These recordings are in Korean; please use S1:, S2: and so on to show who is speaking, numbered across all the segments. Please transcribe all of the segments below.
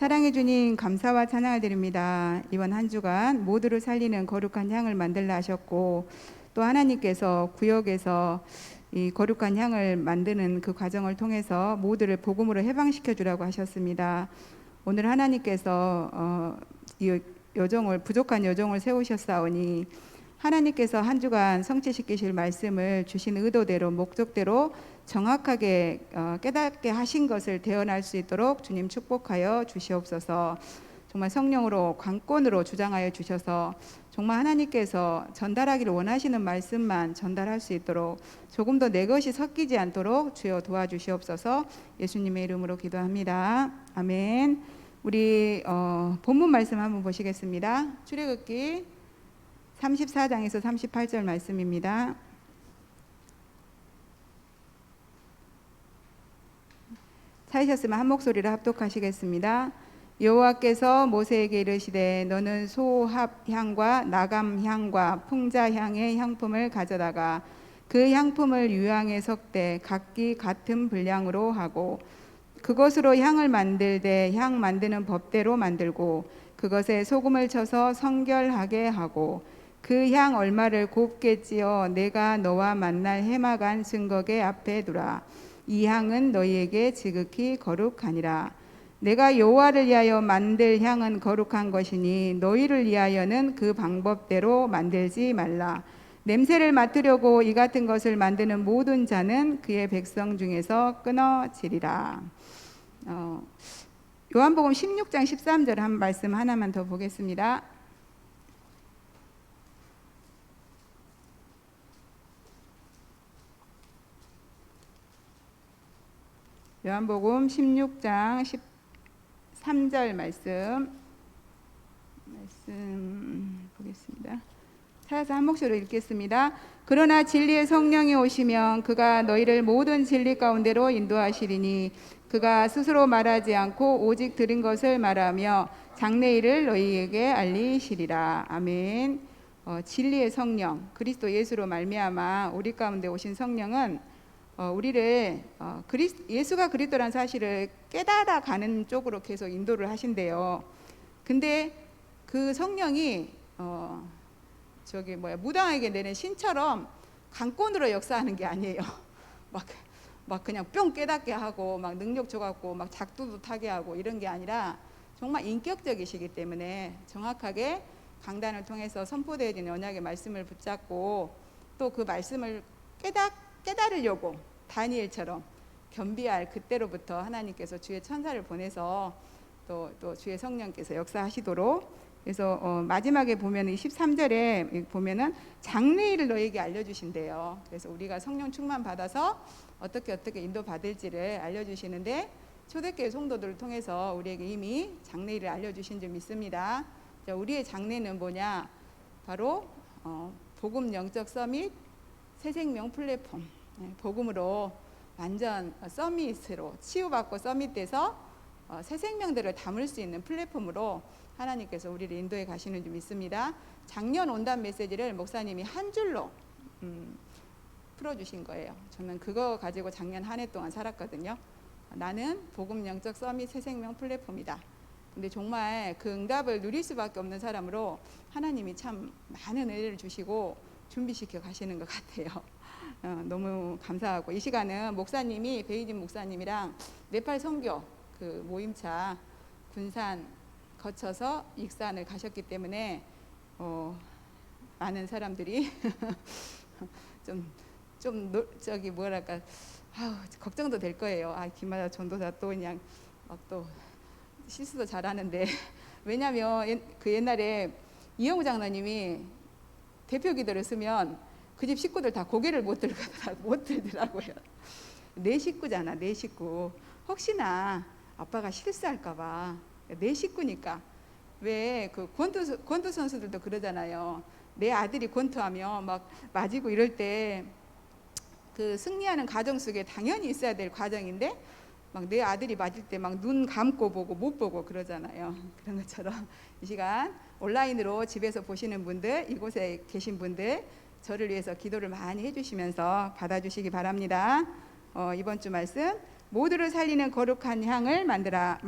S1: 사랑해 주님, 감사와 찬양을 드립니다. 이번 한 주간 모두를 살리는 거룩한 향을 만들라 하셨고, 또 하나님께서 구역에서 이 거룩한 향을 만드는 그 과정을 통해서 모두를 복음으로 해방시켜 주라고 하셨습니다. 오늘 하나님께서 이 여정을, 부족한 여정을 세우셨사오니 하나님께서 한 주간 성취시키실 말씀을 주신 의도대로, 목적대로 정확하게 깨닫게 하신 것을 대언할 수 있도록 주님 축복하여 주시옵소서. 정말 성령으로 관건으로 주장하여 주셔서 정말 하나님께서 전달하기를 원하시는 말씀만 전달할 수 있도록 조금도 내 것이 섞이지 않도록 주여 도와주시옵소서. 예수님의 이름으로 기도합니다. 아멘. 우리 본문 말씀 한번 보시겠습니다. 출애굽기 34장에서 38절 말씀입니다. 찾으셨으면 한 목소리로 합독하시겠습니다. 여호와께서 모세에게 이르시되 너는 소합향과 나감향과 풍자향의 향품을 가져다가 그 향품을 유향에 섞되 각기 같은 분량으로 하고 그것으로 향을 만들되 향 만드는 법대로 만들고 그것에 소금을 쳐서 성결하게 하고 그 향 얼마를 곱게 찌어 내가 너와 만날 해마간 증거계 앞에 두라. 이 향은 너희에게 지극히 거룩하니라. 내가 여호와를 위하여 만들 향은 거룩한 것이니 너희를 위하여는 그 방법대로 만들지 말라. 냄새를 맡으려고 이 같은 것을 만드는 모든 자는 그의 백성 중에서 끊어지리라. 요한복음 16장 13절 한 말씀 하나만 더 보겠습니다. 요한복음 16장 13절 말씀 보겠습니다. 찾아서 한 목소리로 읽겠습니다. 그러나 진리의 성령이 오시면 그가 너희를 모든 진리 가운데로 인도하시리니 그가 스스로 말하지 않고 오직 들은 것을 말하며 장래일을 너희에게 알리시리라. 아멘. 진리의 성령, 그리스도 예수로 말미암아 우리 가운데 오신 성령은 우리를 예수가 그리스도라는 사실을 깨달아 가는 쪽으로 계속 인도를 하신대요. 근데 그 성령이 무당에게 내는 신처럼 강권으로 역사하는 게 아니에요. 막 그냥 뿅 깨닫게 하고 막 능력 줘갖고 막 작두도 타게 하고 이런 게 아니라 정말 인격적이시기 때문에 정확하게 강단을 통해서 선포되어진 언약의 말씀을 붙잡고 또 그 말씀을 깨달으려고 다니엘처럼 겸비할 그때로부터 하나님께서 주의 천사를 보내서 또 주의 성령께서 역사하시도록, 그래서 마지막에 보면 13절에 보면은 장래일을 너에게 알려주신대요. 그래서 우리가 성령 충만 받아서 어떻게 인도 받을지를 알려주시는데 초대교회 성도들을 통해서 우리에게 이미 장래일을 알려주신 줄 믿습니다. 자, 우리의 장래는 뭐냐? 바로 복음 영적 서밋 새생명 플랫폼, 복음으로 완전 서밋으로 치유받고 서밋돼서 새 생명들을 담을 수 있는 플랫폼으로 하나님께서 우리를 인도해 가시는 줄 믿습니다. 작년 온단 메시지를 목사님이 한 줄로 풀어주신 거예요. 저는 그거 가지고 작년 한 해 동안 살았거든요. 나는 복음 영적 서밋 새 생명 플랫폼이다. 근데 정말 그 응답을 누릴 수밖에 없는 사람으로 하나님이 참 많은 은혜를 주시고 준비시켜 가시는 것 같아요. 너무 감사하고, 이 시간은 목사님이 베이진 목사님이랑 네팔 선교 그 모임차 군산 거쳐서 익산을 가셨기 때문에 많은 사람들이 걱정도 될 거예요. 김하자 전도사 또 그냥 또 실수도 잘하는데 왜냐하면 그 옛날에 이영우 장로님이 대표 기도를 쓰면 그 집 식구들 다 고개를 못 들더라고요. 내 식구잖아, 내 식구. 혹시나 아빠가 실수할까봐, 내 식구니까. 왜 그 권투 선수들도 그러잖아요. 내 아들이 권투하면 막 맞이고 이럴 때 그 승리하는 과정 속에 당연히 있어야 될 과정인데 막 내 아들이 맞을 때 막 눈 감고 보고 못 보고 그러잖아요. 그런 것처럼 이 시간 온라인으로 집에서 보시는 분들, 이곳에 계신 분들 저를 위해서 기도를 많이 해주시면서 받아주시기 바랍니다. 이번 주 말씀, 모두를 살리는 거룩한 향을 만들라.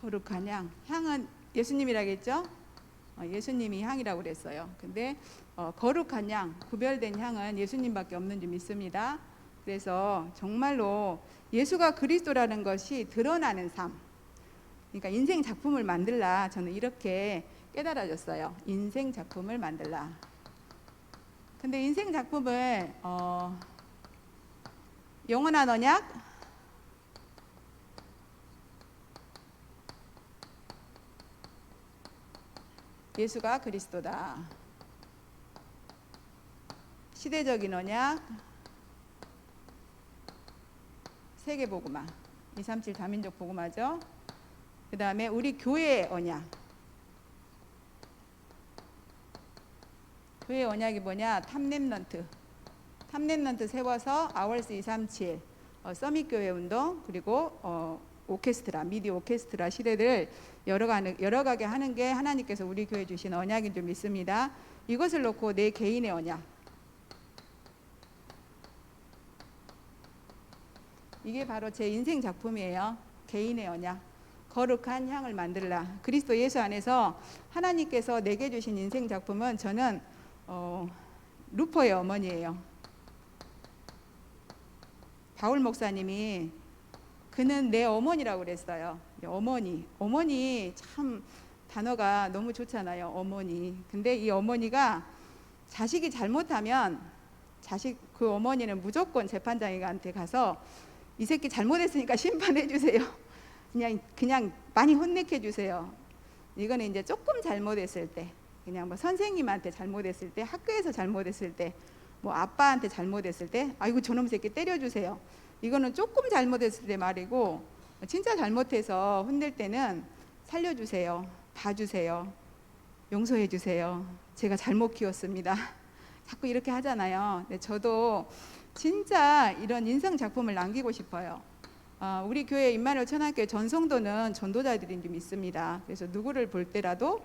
S1: 거룩한 향. 향은 예수님이라겠죠? 예수님이 향이라고 그랬어요. 근데 거룩한 향, 구별된 향은 예수님밖에 없는 줄 믿습니다. 그래서 정말로 예수가 그리스도라는 것이 드러나는 삶. 그러니까 인생 작품을 만들라. 저는 이렇게 깨달아졌어요. 인생 작품을 만들라. 근데 인생 작품을 영원한 언약, 예수가 그리스도다. 시대적인 언약, 세계복음화, 237 다민족 복음화죠. 그 다음에 우리 교회의 언약. 교회의 언약이 뭐냐? 탑랩넌트. 탑랩넌트 세워서 아월스 237 서밋교회 운동, 그리고 오케스트라, 미디 오케스트라 시대를 열어가게 하는 게 하나님께서 우리 교회 주신 언약인 줄 믿습니다. 이것을 놓고 내 개인의 언약, 이게 바로 제 인생 작품이에요. 개인의 언약, 거룩한 향을 만들라. 그리스도 예수 안에서 하나님께서 내게 주신 인생 작품은 저는 루퍼의 어머니예요. 바울 목사님이 그는 내 어머니라고 그랬어요. 어머니 참 단어가 너무 좋잖아요. 어머니. 근데 이 어머니가 자식이 잘못하면 그 어머니는 무조건 재판장한테 가서 이 새끼 잘못했으니까 심판해 주세요. 그냥 많이 혼내켜 주세요. 이거는 이제 조금 잘못했을 때, 그냥 뭐 선생님한테 잘못했을 때, 학교에서 잘못했을 때, 뭐 아빠한테 잘못했을 때, 아이고 저놈 새끼 때려주세요. 이거는 조금 잘못했을 때 말이고, 진짜 잘못해서 혼낼 때는 살려주세요, 봐주세요, 용서해주세요, 제가 잘못 키웠습니다. 자꾸 이렇게 하잖아요. 근데 저도 진짜 이런 인성 작품을 남기고 싶어요. 우리 교회 임마누엘 천안교회 전성도는 전도자들인 줄 믿습니다. 그래서 누구를 볼 때라도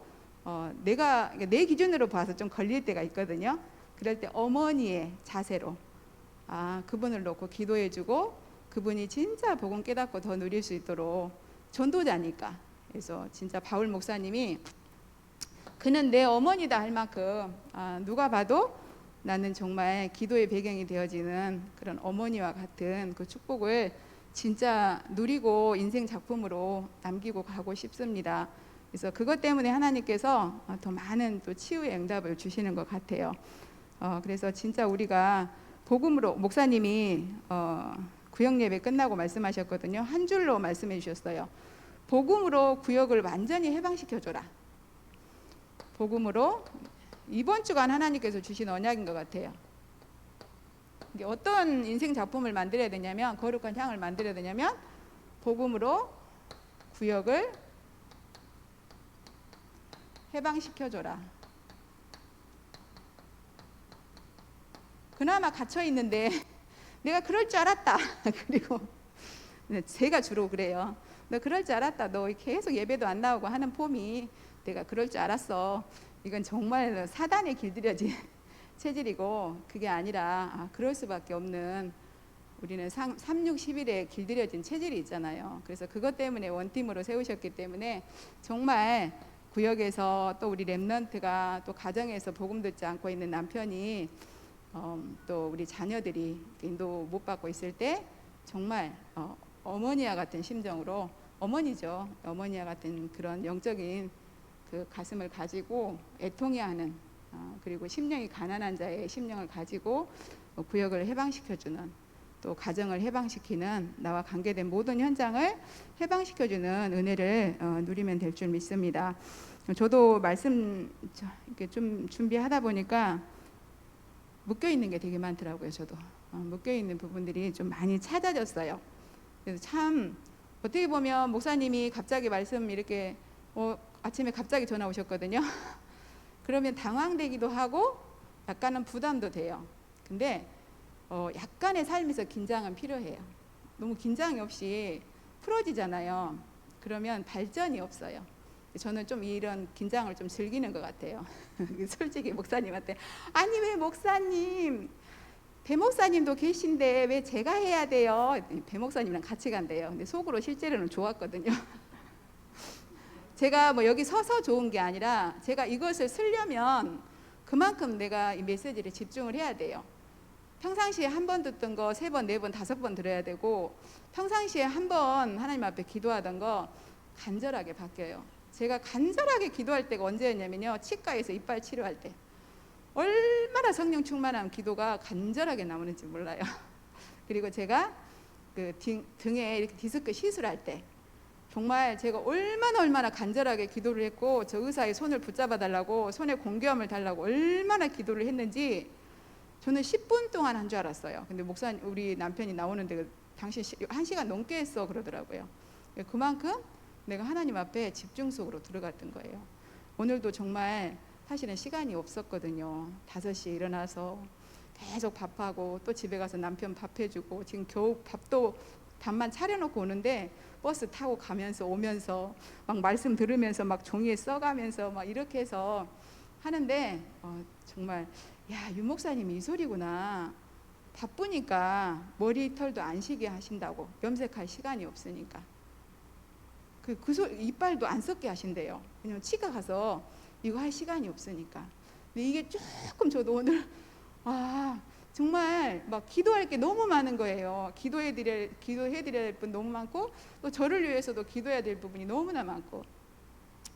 S1: 내가 내 기준으로 봐서 좀 걸릴 때가 있거든요. 그럴 때 어머니의 자세로 그분을 놓고 기도해주고, 그분이 진짜 복음 깨닫고 더 누릴 수 있도록, 전도자니까. 그래서 진짜 바울 목사님이 그는 내 어머니다 할 만큼 누가 봐도 나는 정말 기도의 배경이 되어지는 그런 어머니와 같은 그 축복을 진짜 누리고 인생 작품으로 남기고 가고 싶습니다. 그래서 그것 때문에 하나님께서 더 많은 또 치유의 응답을 주시는 것 같아요. 그래서 진짜 우리가 복음으로, 목사님이 구역 예배 끝나고 말씀하셨거든요. 한 줄로 말씀해 주셨어요. 복음으로 구역을 완전히 해방시켜줘라. 복음으로. 이번 주간 하나님께서 주신 언약인 것 같아요. 어떤 인생 작품을 만들어야 되냐면, 거룩한 향을 만들어야 되냐면, 복음으로 구역을 해방시켜줘라. 그나마 갇혀 있는데 내가 그럴 줄 알았다. 그리고 제가 주로 그래요. 너 그럴 줄 알았다. 너 계속 예배도 안 나오고 하는 폼이 내가 그럴 줄 알았어. 이건 정말 사단에 길들여진 체질이고, 그게 아니라 그럴 수밖에 없는, 우리는 3611에 길들여진 체질이 있잖아요. 그래서 그것 때문에 원팀으로 세우셨기 때문에 정말 구역에서 또 우리 렘넌트가 또 가정에서 복음 듣지 않고 있는 남편이 또 우리 자녀들이 인도 못 받고 있을 때 정말 어머니와 같은 심정으로, 어머니죠, 어머니와 같은 그런 영적인 그 가슴을 가지고 애통해하는, 그리고 심령이 가난한 자의 심령을 가지고 구역을 해방시켜주는, 또 가정을 해방시키는, 나와 관계된 모든 현장을 해방시켜주는 은혜를 누리면 될 줄 믿습니다. 저도 말씀 이렇게 좀 준비하다 보니까 묶여 있는 게 되게 많더라고요. 저도 묶여 있는 부분들이 좀 많이 찾아졌어요. 그래서 참 어떻게 보면 목사님이 갑자기 말씀 이렇게 아침에 갑자기 전화 오셨거든요. 그러면 당황되기도 하고 약간은 부담도 돼요. 근데 약간의 삶에서 긴장은 필요해요. 너무 긴장이 없이 풀어지잖아요. 그러면 발전이 없어요. 저는 좀 이런 긴장을 좀 즐기는 것 같아요. 솔직히 목사님한테, 아니 왜 목사님, 배 목사님도 계신데 왜 제가 해야 돼요? 배 목사님이랑 같이 간대요. 근데 속으로 실제로는 좋았거든요. 제가 뭐 여기 서서 좋은 게 아니라 제가 이것을 쓰려면 그만큼 내가 이 메시지를 집중을 해야 돼요. 평상시에 한 번 듣던 거 3번, 4번, 5번 들어야 되고, 평상시에 한 번 하나님 앞에 기도하던 거 간절하게 바뀌어요. 제가 간절하게 기도할 때가 언제였냐면요, 치과에서 이빨 치료할 때. 얼마나 성령 충만한 기도가 간절하게 나오는지 몰라요. 그리고 제가 그 등에 이렇게 디스크 시술할 때 정말 제가 얼마나 간절하게 기도를 했고, 저 의사의 손을 붙잡아 달라고, 손에 공기염을 달라고 얼마나 기도를 했는지 저는 10분 동안 한 줄 알았어요. 근데 목사님, 우리 남편이 나오는데 당신 1시간 넘게 했어 그러더라고요. 그만큼 내가 하나님 앞에 집중 속으로 들어갔던 거예요. 오늘도 정말 사실은 시간이 없었거든요. 5시에 일어나서 계속 밥하고, 또 집에 가서 남편 밥 해주고, 지금 겨우 밥만 차려놓고 오는데 버스 타고 가면서 오면서 막 말씀 들으면서 막 종이에 써가면서 막 이렇게 해서 하는데, 정말 야, 유 목사님이 이 소리구나. 바쁘니까 머리털도 안 쉬게 하신다고. 염색할 시간이 없으니까. 이빨도 안 썩게 하신대요. 왜냐면 치과 가서 이거 할 시간이 없으니까. 근데 이게 조금 저도 오늘 정말 막 기도할 게 너무 많은 거예요. 기도해드려야 될 분 너무 많고, 또 저를 위해서도 기도해야 될 부분이 너무나 많고.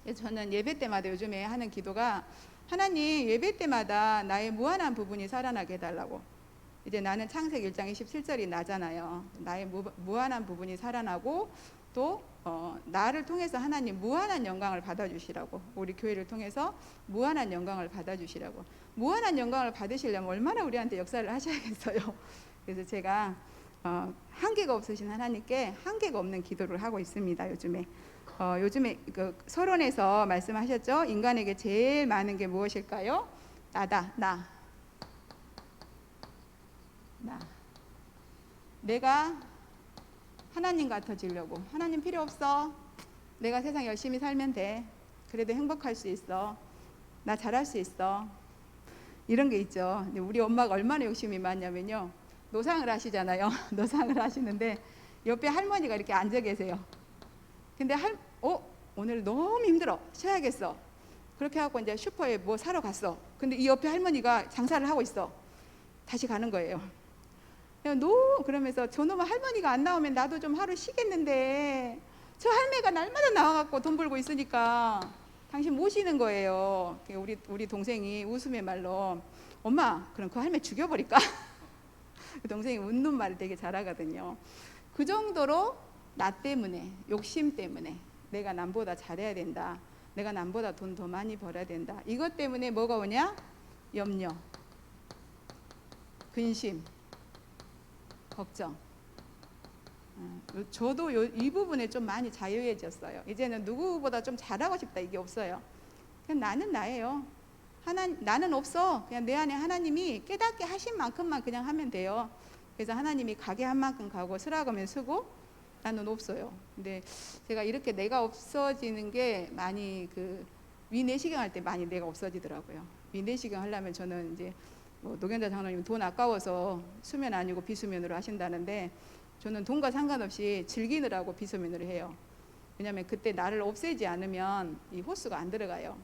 S1: 그래서 저는 예배 때마다 요즘에 하는 기도가, 하나님, 예배 때마다 나의 무한한 부분이 살아나게 해달라고. 이제 나는 창세기 1장 27절이 나잖아요. 나의 무한한 부분이 살아나고, 또 나를 통해서 하나님 무한한 영광을 받아주시라고. 우리 교회를 통해서 무한한 영광을 받아주시라고. 무한한 영광을 받으시려면 얼마나 우리한테 역사를 하셔야겠어요. 그래서 제가 한계가 없으신 하나님께 한계가 없는 기도를 하고 있습니다. 요즘에 그 서론에서 말씀하셨죠. 인간에게 제일 많은 게 무엇일까요? 나다. 나. 내가 하나님 같아지려고. 하나님 필요 없어. 내가 세상 열심히 살면 돼. 그래도 행복할 수 있어. 나 잘할 수 있어. 이런 게 있죠. 근데 우리 엄마가 얼마나 욕심이 많냐면요, 노상을 하시잖아요. 노상을 하시는데 옆에 할머니가 이렇게 앉아 계세요. 근데 오늘 너무 힘들어, 쉬어야겠어. 그렇게 하고 이제 슈퍼에 뭐 사러 갔어. 근데 이 옆에 할머니가 장사를 하고 있어. 다시 가는 거예요. 그러면서 저놈의 할머니가 안 나오면 나도 좀 하루 쉬겠는데, 저 할매가 날마다 나와갖고 돈 벌고 있으니까 당신 못 쉬는 거예요. 우리 동생이 웃음의 말로, 엄마 그럼 그 할매 죽여버릴까? 그 동생이 웃는 말을 되게 잘하거든요. 그 정도로 나 때문에, 욕심 때문에 내가 남보다 잘해야 된다, 내가 남보다 돈 더 많이 벌어야 된다, 이것 때문에 뭐가 오냐? 염려, 근심, 걱정. 저도 이 부분에 좀 많이 자유해졌어요. 이제는 누구보다 좀 잘하고 싶다, 이게 없어요. 그냥 나는 나예요. 나는 없어. 그냥 내 안에 하나님이 깨닫게 하신 만큼만 그냥 하면 돼요. 그래서 하나님이 가게 한 만큼 가고 쓰라고면 쓰고, 나는 없어요. 근데 제가 이렇게 내가 없어지는 게 많이 위내시경 할 때 많이 내가 없어지더라고요. 위내시경 하려면 저는 이제 노견자 장로님 돈 아까워서 수면 아니고 비수면으로 하신다는데, 저는 돈과 상관없이 즐기느라고 비수면으로 해요. 왜냐하면 그때 나를 없애지 않으면 이 호수가 안 들어가요.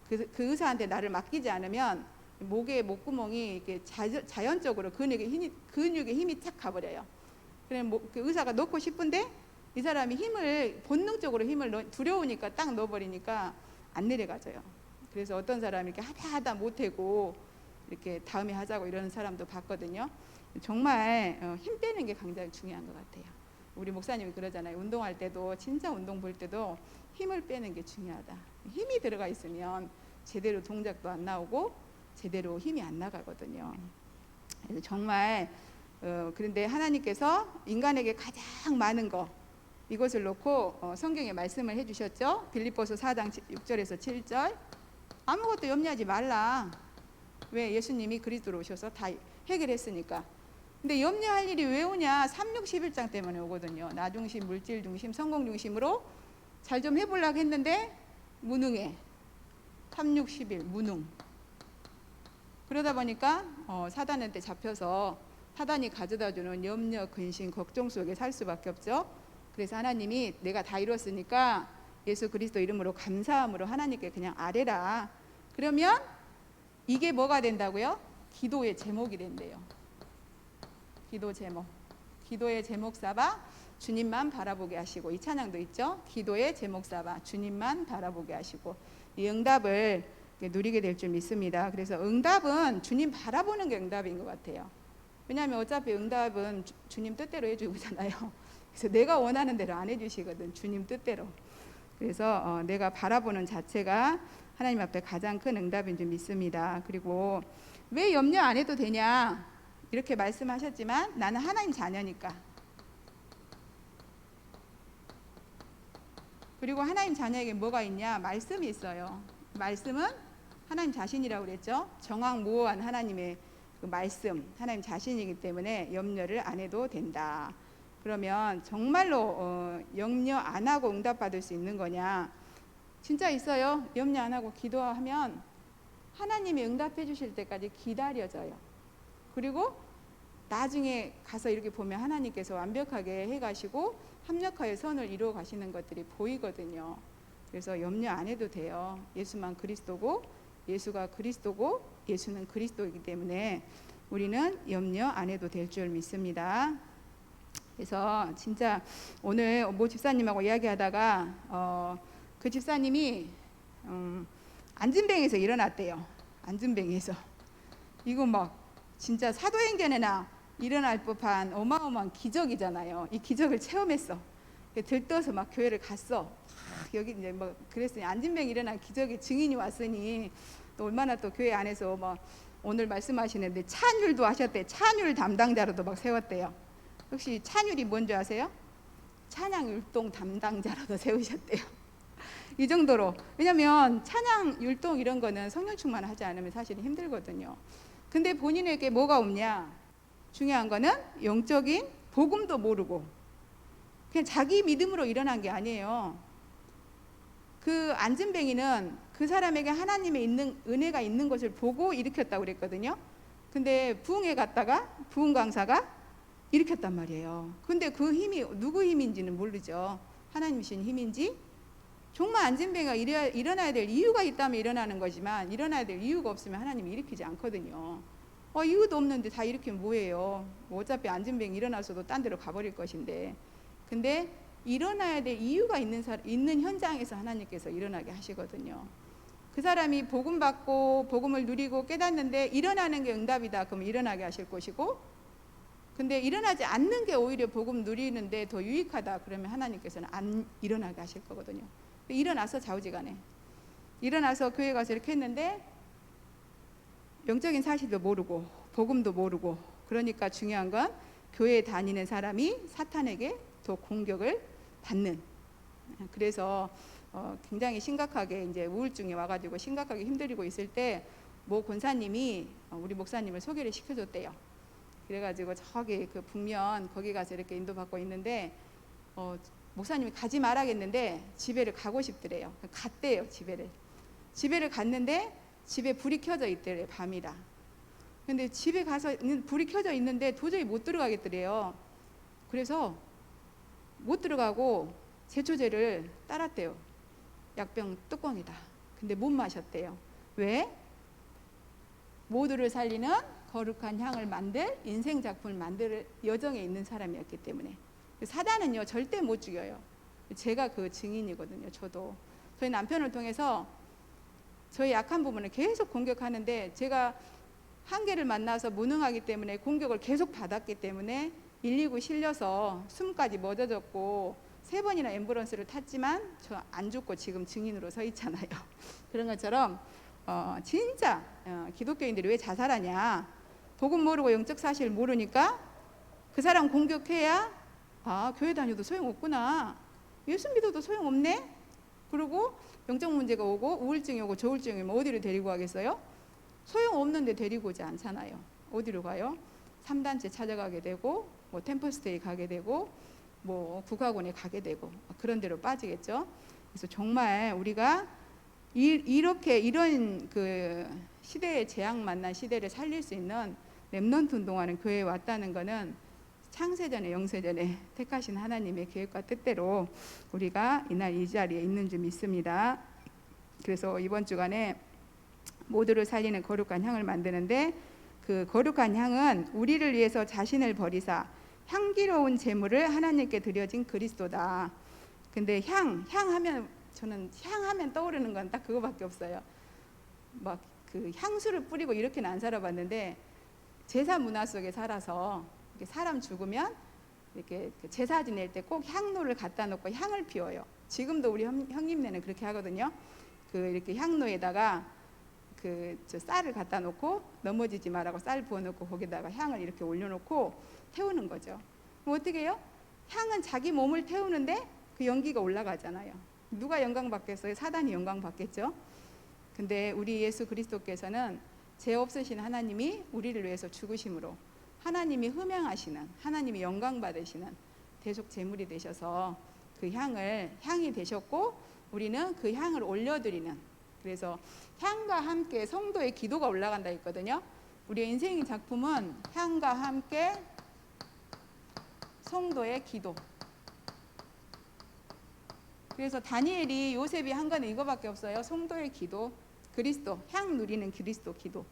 S1: 그 의사한테 나를 맡기지 않으면 목에 목구멍이 이렇게 자연적으로 근육에 힘이 탁 가버려요. 그럼 그 의사가 넣고 싶은데 이 사람이 본능적으로 힘을 두려우니까 딱 넣어버리니까 안 내려가져요. 그래서 어떤 사람이 이렇게 하다 못하고 이렇게 다음에 하자고 이러는 사람도 봤거든요. 정말 힘 빼는 게 굉장히 중요한 것 같아요. 우리 목사님이 그러잖아요. 운동할 때도, 진짜 운동 볼 때도 힘을 빼는 게 중요하다. 힘이 들어가 있으면 제대로 동작도 안 나오고 제대로 힘이 안 나가거든요. 그래서 정말 그런데 하나님께서 인간에게 가장 많은 거, 이것을 놓고 성경에 말씀을 해주셨죠. 빌립보서 4장 6절에서 7절. 아무것도 염려하지 말라. 왜? 예수님이 그리스도로 오셔서 다 해결했으니까. 근데 염려할 일이 왜 오냐? 3,6,11장 때문에 오거든요. 나 중심, 물질 중심, 성공 중심으로 잘 좀 해보려고 했는데 무능해. 3,6,11 무능. 그러다 보니까 사단한테 잡혀서 사단이 가져다주는 염려, 근심, 걱정 속에 살 수밖에 없죠. 그래서 하나님이 내가 다 이뤘으니까 예수 그리스도 이름으로 감사함으로 하나님께 그냥 아뢰라. 그러면 이게 뭐가 된다고요? 기도의 제목이 된대요. 기도 제목. 기도의 제목 삼아 주님만 바라보게 하시고, 이 찬양도 있죠. 기도의 제목 삼아 주님만 바라보게 하시고, 이 응답을 누리게 될 줄 믿습니다. 그래서 응답은 주님 바라보는 게 응답인 것 같아요. 왜냐하면 어차피 응답은 주님 뜻대로 해주잖아요. 그래서 내가 원하는 대로 안 해주시거든, 주님 뜻대로. 그래서 내가 바라보는 자체가 하나님 앞에 가장 큰 응답인 줄 믿습니다. 그리고 왜 염려 안 해도 되냐 이렇게 말씀하셨지만, 나는 하나님 자녀니까. 그리고 하나님 자녀에게 뭐가 있냐? 말씀이 있어요. 말씀은 하나님 자신이라고 그랬죠. 정확무오한 하나님의 그 말씀, 하나님 자신이기 때문에 염려를 안 해도 된다. 그러면 정말로 염려 안 하고 응답받을 수 있는 거냐? 진짜 있어요. 염려 안 하고 기도하면 하나님이 응답해 주실 때까지 기다려져요. 그리고 나중에 가서 이렇게 보면 하나님께서 완벽하게 해가시고 합력하여 선을 이루어 가시는 것들이 보이거든요. 그래서 염려 안 해도 돼요. 예수만 그리스도고, 예수가 그리스도고, 예수는 그리스도이기 때문에 우리는 염려 안 해도 될 줄 믿습니다. 그래서 진짜 오늘 모 집사님하고 이야기하다가 그 집사님이 안진뱅에서 일어났대요. 안진뱅에서. 이거 막 진짜 사도행전에나 일어날 법한 어마어마한 기적이잖아요. 이 기적을 체험했어. 들떠서 막 교회를 갔어. 여기 이제 뭐 그랬으니 안진뱅 일어난 기적의 증인이 왔으니 또 얼마나 또 교회 안에서 뭐 오늘 말씀하시는데 찬율도 하셨대. 찬율 담당자로도 막 세웠대요. 혹시 찬율이 뭔지 아세요? 찬양 율동 담당자로도 세우셨대요. 이 정도로. 왜냐면 찬양 율동 이런 거는 성령 충만하지 않으면 사실 힘들거든요. 근데 본인에게 뭐가 없냐? 중요한 거는 영적인 복음도 모르고 그냥 자기 믿음으로 일어난 게 아니에요. 그 안진뱅이는 그 사람에게 하나님의 있는 은혜가 있는 것을 보고 일으켰다고 그랬거든요. 근데 부흥회 갔다가 부흥 강사가 일으켰단 말이에요. 근데 그 힘이 누구 힘인지는 모르죠. 하나님 주신 힘인지. 정말 안진뱅이가 일어나야 될 이유가 있다면 일어나는 거지만, 일어나야 될 이유가 없으면 하나님이 일으키지 않거든요. 이유도 없는데 다 일으키면 뭐예요? 어차피 안진뱅이 일어나서도 딴 데로 가버릴 것인데. 근데 일어나야 될 이유가 있는 현장에서 하나님께서 일어나게 하시거든요. 그 사람이 복음 받고 복음을 누리고 깨닫는데 일어나는 게 응답이다. 그럼 일어나게 하실 것이고, 근데 일어나지 않는 게 오히려 복음 누리는데 더 유익하다. 그러면 하나님께서는 안 일어나게 하실 거거든요. 일어나서 좌우지간에 일어나서 교회 가서 이렇게 했는데 영적인 사실도 모르고 복음도 모르고, 그러니까 중요한 건 교회에 다니는 사람이 사탄에게 더 공격을 받는. 그래서 굉장히 심각하게 이제 우울증이 와가지고 심각하게 힘들고 있을 때 모 권사님이 우리 목사님을 소개를 시켜줬대요. 그래가지고 저기 그 북면 거기 가서 이렇게 인도받고 있는데 목사님이 가지 말라겠는데 집에를 가고 싶더래요. 갔대요. 집에를 갔는데 집에 불이 켜져 있더래요. 밤이라. 근데 집에 가서 불이 켜져 있는데 도저히 못 들어가겠더래요. 그래서 못 들어가고 제초제를 따랐대요. 약병 뚜껑이다. 근데 못 마셨대요. 왜? 모두를 살리는 거룩한 향을 만들 인생 작품을 만들 여정에 있는 사람이었기 때문에. 사단은요 절대 못 죽여요. 제가 그 증인이거든요. 저희 남편을 통해서 저희 약한 부분을 계속 공격하는데, 제가 한계를 만나서 무능하기 때문에 공격을 계속 받았기 때문에 119 실려서 숨까지 멎어졌고 3번이나 앰뷸런스를 탔지만 저 안 죽고 지금 증인으로 서 있잖아요. 그런 것처럼 진짜 기독교인들이 왜 자살하냐? 복음 모르고 영적 사실 모르니까 그 사람 공격해야 교회 다녀도 소용없구나. 예수 믿어도 소용없네. 그리고 영적 문제가 오고 우울증이 오고 저울증이 오면 어디로 데리고 가겠어요? 소용없는데 데리고 오지 않잖아요. 어디로 가요? 3단체 찾아가게 되고 뭐 템플스테이 가게 되고 뭐 국악원에 가게 되고 그런 데로 빠지겠죠. 그래서 정말 우리가 이런 그 시대의 재앙 만난 시대를 살릴 수 있는 렘넌트 운동하는 교회에 왔다는 거는 창세전에 영세전에 택하신 하나님의 계획과 뜻대로 우리가 이날 이 자리에 있는 줄 믿습니다. 그래서 이번 주간에 모두를 살리는 거룩한 향을 만드는데, 그 거룩한 향은 우리를 위해서 자신을 버리사 향기로운 제물을 하나님께 드려진 그리스도다. 근데 향하면 저는 향하면 떠오르는 건 딱 그거밖에 없어요. 막 그 향수를 뿌리고 이렇게는 안 살아봤는데, 제사 문화 속에 살아서 이렇게 사람 죽으면 이렇게 제사 지낼 때 꼭 향로를 갖다 놓고 향을 피워요. 지금도 우리 형님네는 그렇게 하거든요. 그 이렇게 향로에다가 저 쌀을 갖다 놓고 넘어지지 말라고 쌀 부어놓고 거기다가 향을 이렇게 올려놓고 태우는 거죠. 그럼 어떻게 해요? 향은 자기 몸을 태우는데 그 연기가 올라가잖아요. 누가 영광 받겠어요? 사단이 영광 받겠죠. 근데 우리 예수 그리스도께서는 죄 없으신 하나님이 우리를 위해서 죽으심으로 하나님이 흠양하시는, 하나님이 영광 받으시는 대속 제물이 되셔서 그 향이 되셨고, 우리는 그 향을 올려드리는, 그래서 향과 함께 성도의 기도가 올라간다 했거든요. 우리의 인생의 작품은 향과 함께 성도의 기도. 그래서 다니엘이 요셉이 한 거는 이거밖에 없어요. 성도의 기도, 그리스도, 향 누리는 그리스도 기도,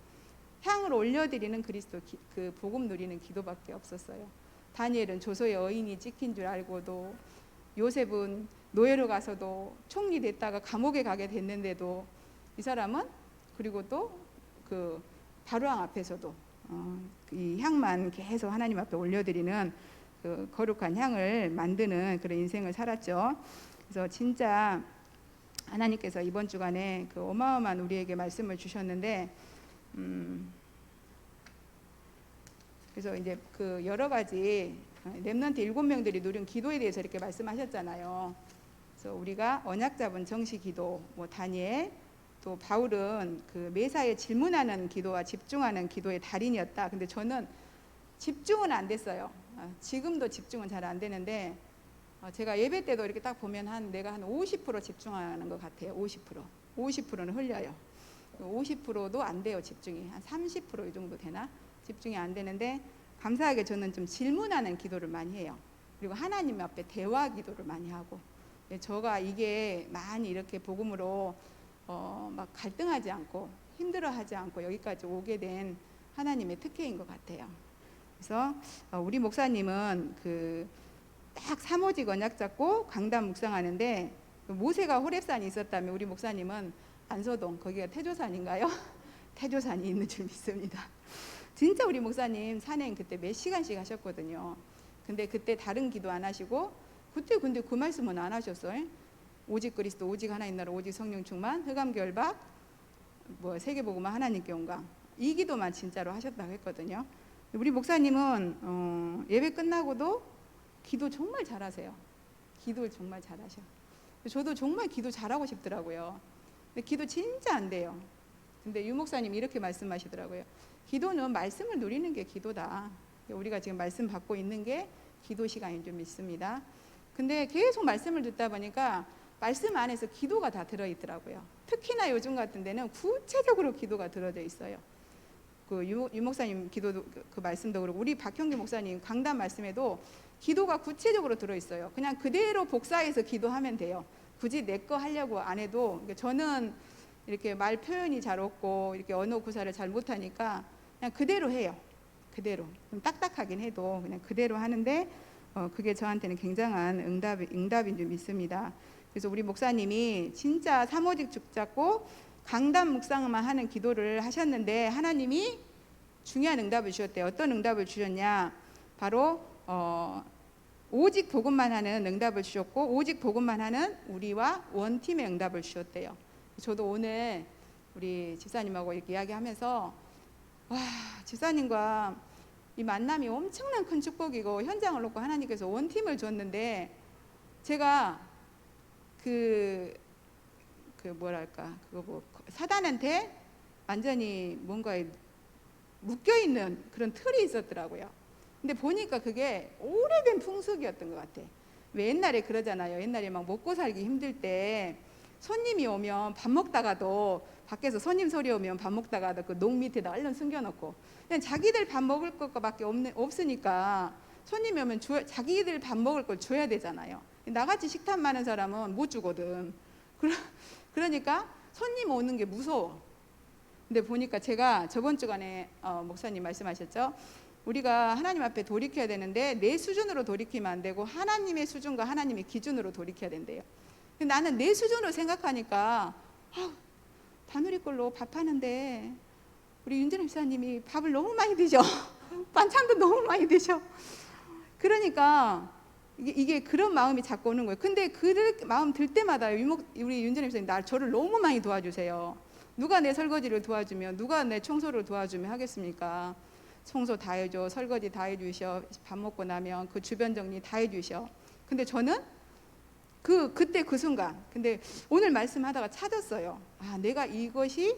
S1: 향을 올려드리는 그리스도 그 복음 누리는 기도밖에 없었어요. 다니엘은 조소의 어인이 찍힌 줄 알고도, 요셉은 노예로 가서도 총리 됐다가 감옥에 가게 됐는데도, 이 사람은 그리고 또 그 바로왕 앞에서도 이 향만 계속 하나님 앞에 올려드리는 그 거룩한 향을 만드는 그런 인생을 살았죠. 그래서 진짜 하나님께서 이번 주간에 그 어마어마한 우리에게 말씀을 주셨는데, 그래서 이제 그 여러 가지 렘넌트 7명들이 누린 기도에 대해서 이렇게 말씀하셨잖아요. 그래서 우리가 언약 잡은 정시 기도, 뭐 다니엘, 또 바울은 그 매사에 질문하는 기도와 집중하는 기도의 달인이었다. 근데 저는 집중은 안 됐어요. 지금도 집중은 잘 안 되는데, 제가 예배 때도 이렇게 딱 보면 내가 한 50% 집중하는 것 같아요. 50%는 흘려요. 50%도 안 돼요. 집중이 한 30% 이 정도 되나? 집중이 안 되는데, 감사하게 저는 좀 질문하는 기도를 많이 해요. 그리고 하나님 앞에 대화 기도를 많이 하고, 저가 이게 많이 이렇게 복음으로 막 갈등하지 않고 힘들어하지 않고 여기까지 오게 된 하나님의 특혜인 것 같아요. 그래서 우리 목사님은 딱 사모직 언약 잡고 강단 묵상하는데, 모세가 호렙산이 있었다면 우리 목사님은 안서동, 거기가 태조산인가요? 태조산이 있는 줄 믿습니다. 진짜 우리 목사님 산행 그때 몇 시간씩 하셨거든요. 근데 그때 다른 기도 안 하시고, 그때 근데 그 말씀은 안 하셨어요. 오직 그리스도, 오직 하나님 나라, 오직 성령 충만, 흑암 결박, 뭐 세계복음화, 하나님께 영광, 이 기도만 진짜로 하셨다고 했거든요. 우리 목사님은 예배 끝나고도 기도 정말 잘하세요. 기도를 정말 잘하셔. 저도 정말 기도 잘하고 싶더라고요. 근데 기도 진짜 안 돼요. 근데 유 목사님 이렇게 말씀하시더라고요. 기도는 말씀을 누리는 게 기도다. 우리가 지금 말씀 받고 있는 게 기도 시간인 줄 믿습니다. 근데 계속 말씀을 듣다 보니까 말씀 안에서 기도가 다 들어있더라고요. 특히나 요즘 같은 데는 구체적으로 기도가 들어져 있어요. 유 목사님 기도도 그 말씀도 그렇고, 우리 박형규 목사님 강단 말씀에도 기도가 구체적으로 들어있어요. 그냥 그대로 복사해서 기도하면 돼요. 굳이 내 거 하려고 안 해도. 저는 이렇게 말 표현이 잘 없고 이렇게 언어 구사를 잘 못하니까 그냥 그대로 해요. 그대로. 좀 딱딱하긴 해도 그냥 그대로 하는데, 그게 저한테는 굉장한 응답인 줄 믿습니다. 그래서 우리 목사님이 진짜 사모직 죽잡고 강단 묵상만 하는 기도를 하셨는데, 하나님이 중요한 응답을 주셨대요. 어떤 응답을 주셨냐? 바로 오직 복음만 하는 응답을 주셨고, 오직 복음만 하는 우리와 원팀의 응답을 주셨대요. 저도 오늘 우리 집사님하고 이렇게 이야기하면서, 와, 집사님과 이 만남이 엄청난 큰 축복이고, 현장을 놓고 하나님께서 원팀을 줬는데, 제가 뭐랄까, 사단한테 완전히 뭔가에 묶여있는 그런 틀이 있었더라고요. 근데 보니까 그게 오래된 풍습이었던 것 같아. 왜 옛날에 그러잖아요. 옛날에 막 먹고 살기 힘들 때 손님이 오면 밥 먹다가도, 밖에서 손님 소리 오면 밥 먹다가도 그 농 밑에다 얼른 숨겨놓고, 그냥 자기들 밥 먹을 것밖에 없으니까 손님이 오면 자기들 밥 먹을 걸 줘야 되잖아요. 나같이 식탐 많은 사람은 못 주거든. 그러니까 손님 오는 게 무서워. 근데 보니까 제가 저번 주간에 목사님 말씀하셨죠. 우리가 하나님 앞에 돌이켜야 되는데 내 수준으로 돌이키면 안 되고 하나님의 수준과 하나님의 기준으로 돌이켜야 된대요. 근데 나는 내 수준으로 생각하니까 다누리꼴로 밥 하는데 우리 윤진 목사님이 밥을 너무 많이 드셔. 반찬도 너무 많이 드셔. 그러니까 이게 그런 마음이 자꾸 오는 거예요. 근데 그 마음 들 때마다 우리 윤진 목사님 저를 너무 많이 도와주세요. 누가 내 설거지를 도와주면, 누가 내 청소를 도와주면 하겠습니까? 청소 다 해줘, 설거지 다 해주셔, 밥 먹고 나면 그 주변 정리 다 해주셔. 근데 저는 그때 그 순간, 근데 오늘 말씀하다가 찾았어요. 내가 이것이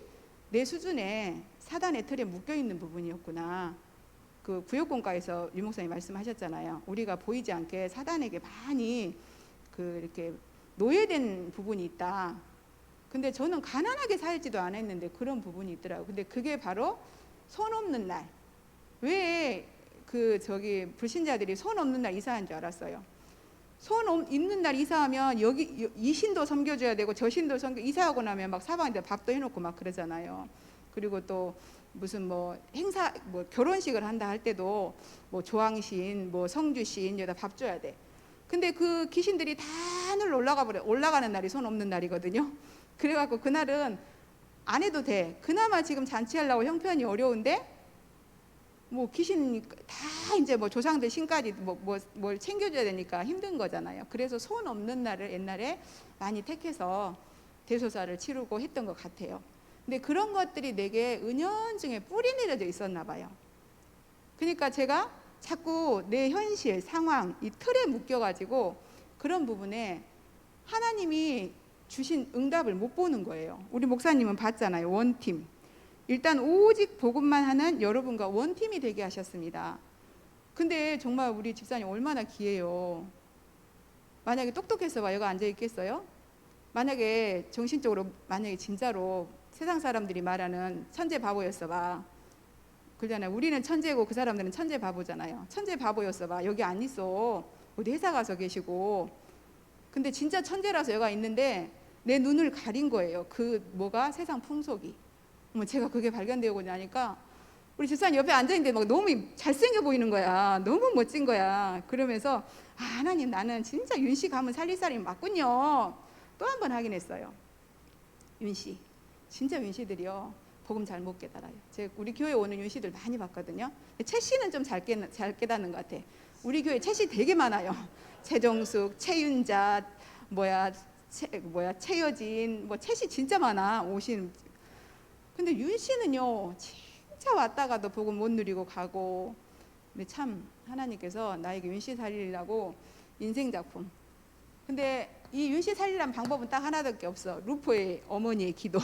S1: 내 수준에 사단의 틀에 묶여 있는 부분이었구나. 그 구역공과에서 유 목사님 말씀하셨잖아요. 우리가 보이지 않게 사단에게 많이 이렇게 노예된 부분이 있다. 근데 저는 가난하게 살지도 않았는데 그런 부분이 있더라고요. 근데 그게 바로 손 없는 날. 왜 불신자들이 손 없는 날 이사한 줄 알았어요. 손 있는 날 이사하면 여기 이 신도 섬겨줘야 되고 저 신도 이사하고 나면 막 사방에다 밥도 해놓고 막 그러잖아요. 그리고 또 무슨 행사 결혼식을 한다 할 때도 조항신 성주신 여기다 밥 줘야 돼. 근데 그 귀신들이 다 하늘로 올라가는 날이 손 없는 날이거든요. 그래갖고 그날은 안 해도 돼. 그나마 지금 잔치하려고 형편이 어려운데 귀신 다 이제 조상들 신까지 뭘 챙겨줘야 되니까 힘든 거잖아요. 그래서 손 없는 날을 옛날에 많이 택해서 대소사를 치르고 했던 것 같아요. 근데 그런 것들이 내게 은연중에 뿌리 내려져 있었나 봐요. 그러니까 제가 자꾸 내 현실 상황 이 틀에 묶여가지고 그런 부분에 하나님이 주신 응답을 못 보는 거예요. 우리 목사님은 봤잖아요. 원팀. 일단 오직 복음만 하는 여러분과 원팀이 되게 하셨습니다. 근데 정말 우리 집사님 얼마나 귀해요. 만약에 똑똑해서 봐 여기 앉아 있겠어요? 만약에 정신적으로 만약에 진짜로 세상 사람들이 말하는 천재 바보였어 봐. 그러잖아요. 우리는 천재고 그 사람들은 천재 바보잖아요. 천재 바보였어 봐. 여기 안 있어. 어디 회사 가서 계시고. 근데 진짜 천재라서 여기가 있는데 내 눈을 가린 거예요. 세상 풍속이. 제가 그게 발견되고 나니까 우리 집사님 옆에 앉아있는데 막 너무 잘생겨 보이는 거야. 너무 멋진 거야. 그러면서 하나님 나는 진짜 윤씨 가면 살릴 사람이 맞군요. 또 한 번 확인했어요. 윤씨 진짜 윤씨들이요 복음 잘 못 깨달아요. 제가 우리 교회 오는 윤씨들 많이 봤거든요. 채 씨는 좀 잘 깨닫는 것 같아. 우리 교회 채 씨 되게 많아요. 최정숙, 최윤자, 최여진, 채 씨 진짜 많아 오신. 근데 윤 씨는요 진짜 왔다가도 복음 못 누리고 가고. 근데 참 하나님께서 나에게 윤 씨 살리려고 인생 작품. 근데 이 윤 씨 살리려는 방법은 딱 하나밖에 없어. 루포의 어머니의 기도.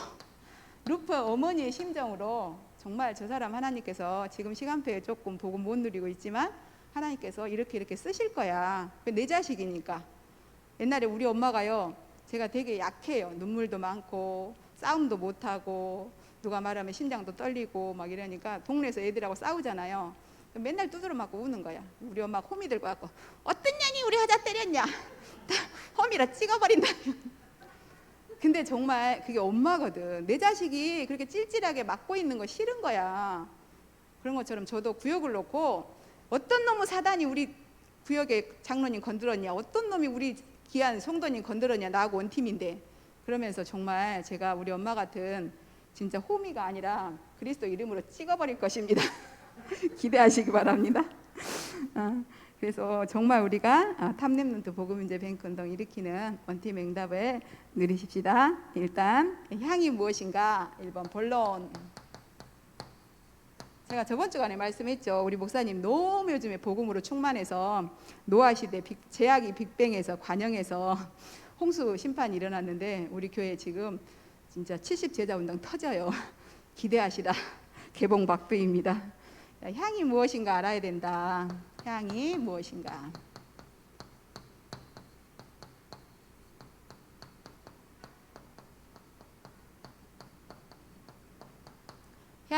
S1: 루포 어머니의 심정으로 정말 저 사람 하나님께서 지금 시간표에 조금 복음 못 누리고 있지만 하나님께서 이렇게 쓰실 거야. 내 자식이니까. 옛날에 우리 엄마가요 제가 되게 약해요. 눈물도 많고 싸움도 못하고 누가 말하면 심장도 떨리고 막 이러니까 동네에서 애들하고 싸우잖아요. 맨날 두드러 맞고 우는 거야. 우리 엄마가 호미 들고 왔고 어떤 년이 우리 여자 때렸냐. 호미라 찍어버린다. 근데 정말 그게 엄마거든. 내 자식이 그렇게 찔찔하게 맞고 있는 거 싫은 거야. 그런 것처럼 저도 구역을 놓고 어떤 놈의 사단이 우리 구역에 장로님 건드렸냐, 어떤 놈이 우리 귀한 성도님 건드렸냐, 나하고 원팀인데. 그러면서 정말 제가 우리 엄마 같은 진짜 호미가 아니라 그리스도 이름으로 찍어버릴 것입니다. 기대하시기 바랍니다. 그래서 정말 우리가 탑랩런트 복음인재 뱅크 운동 일으키는 원팀 응답을 누리십시다. 일단 향이 무엇인가 1번 본론. 제가 저번 주간에 말씀했죠. 우리 목사님 너무 요즘에 복음으로 충만해서 노아시대 제약이 빅뱅에서 관영에서 홍수 심판이 일어났는데 우리 교회 지금 진짜 70제자 운동 터져요. 기대하시라. 개봉박두입니다. 향이 무엇인가 알아야 된다. 향이 무엇인가.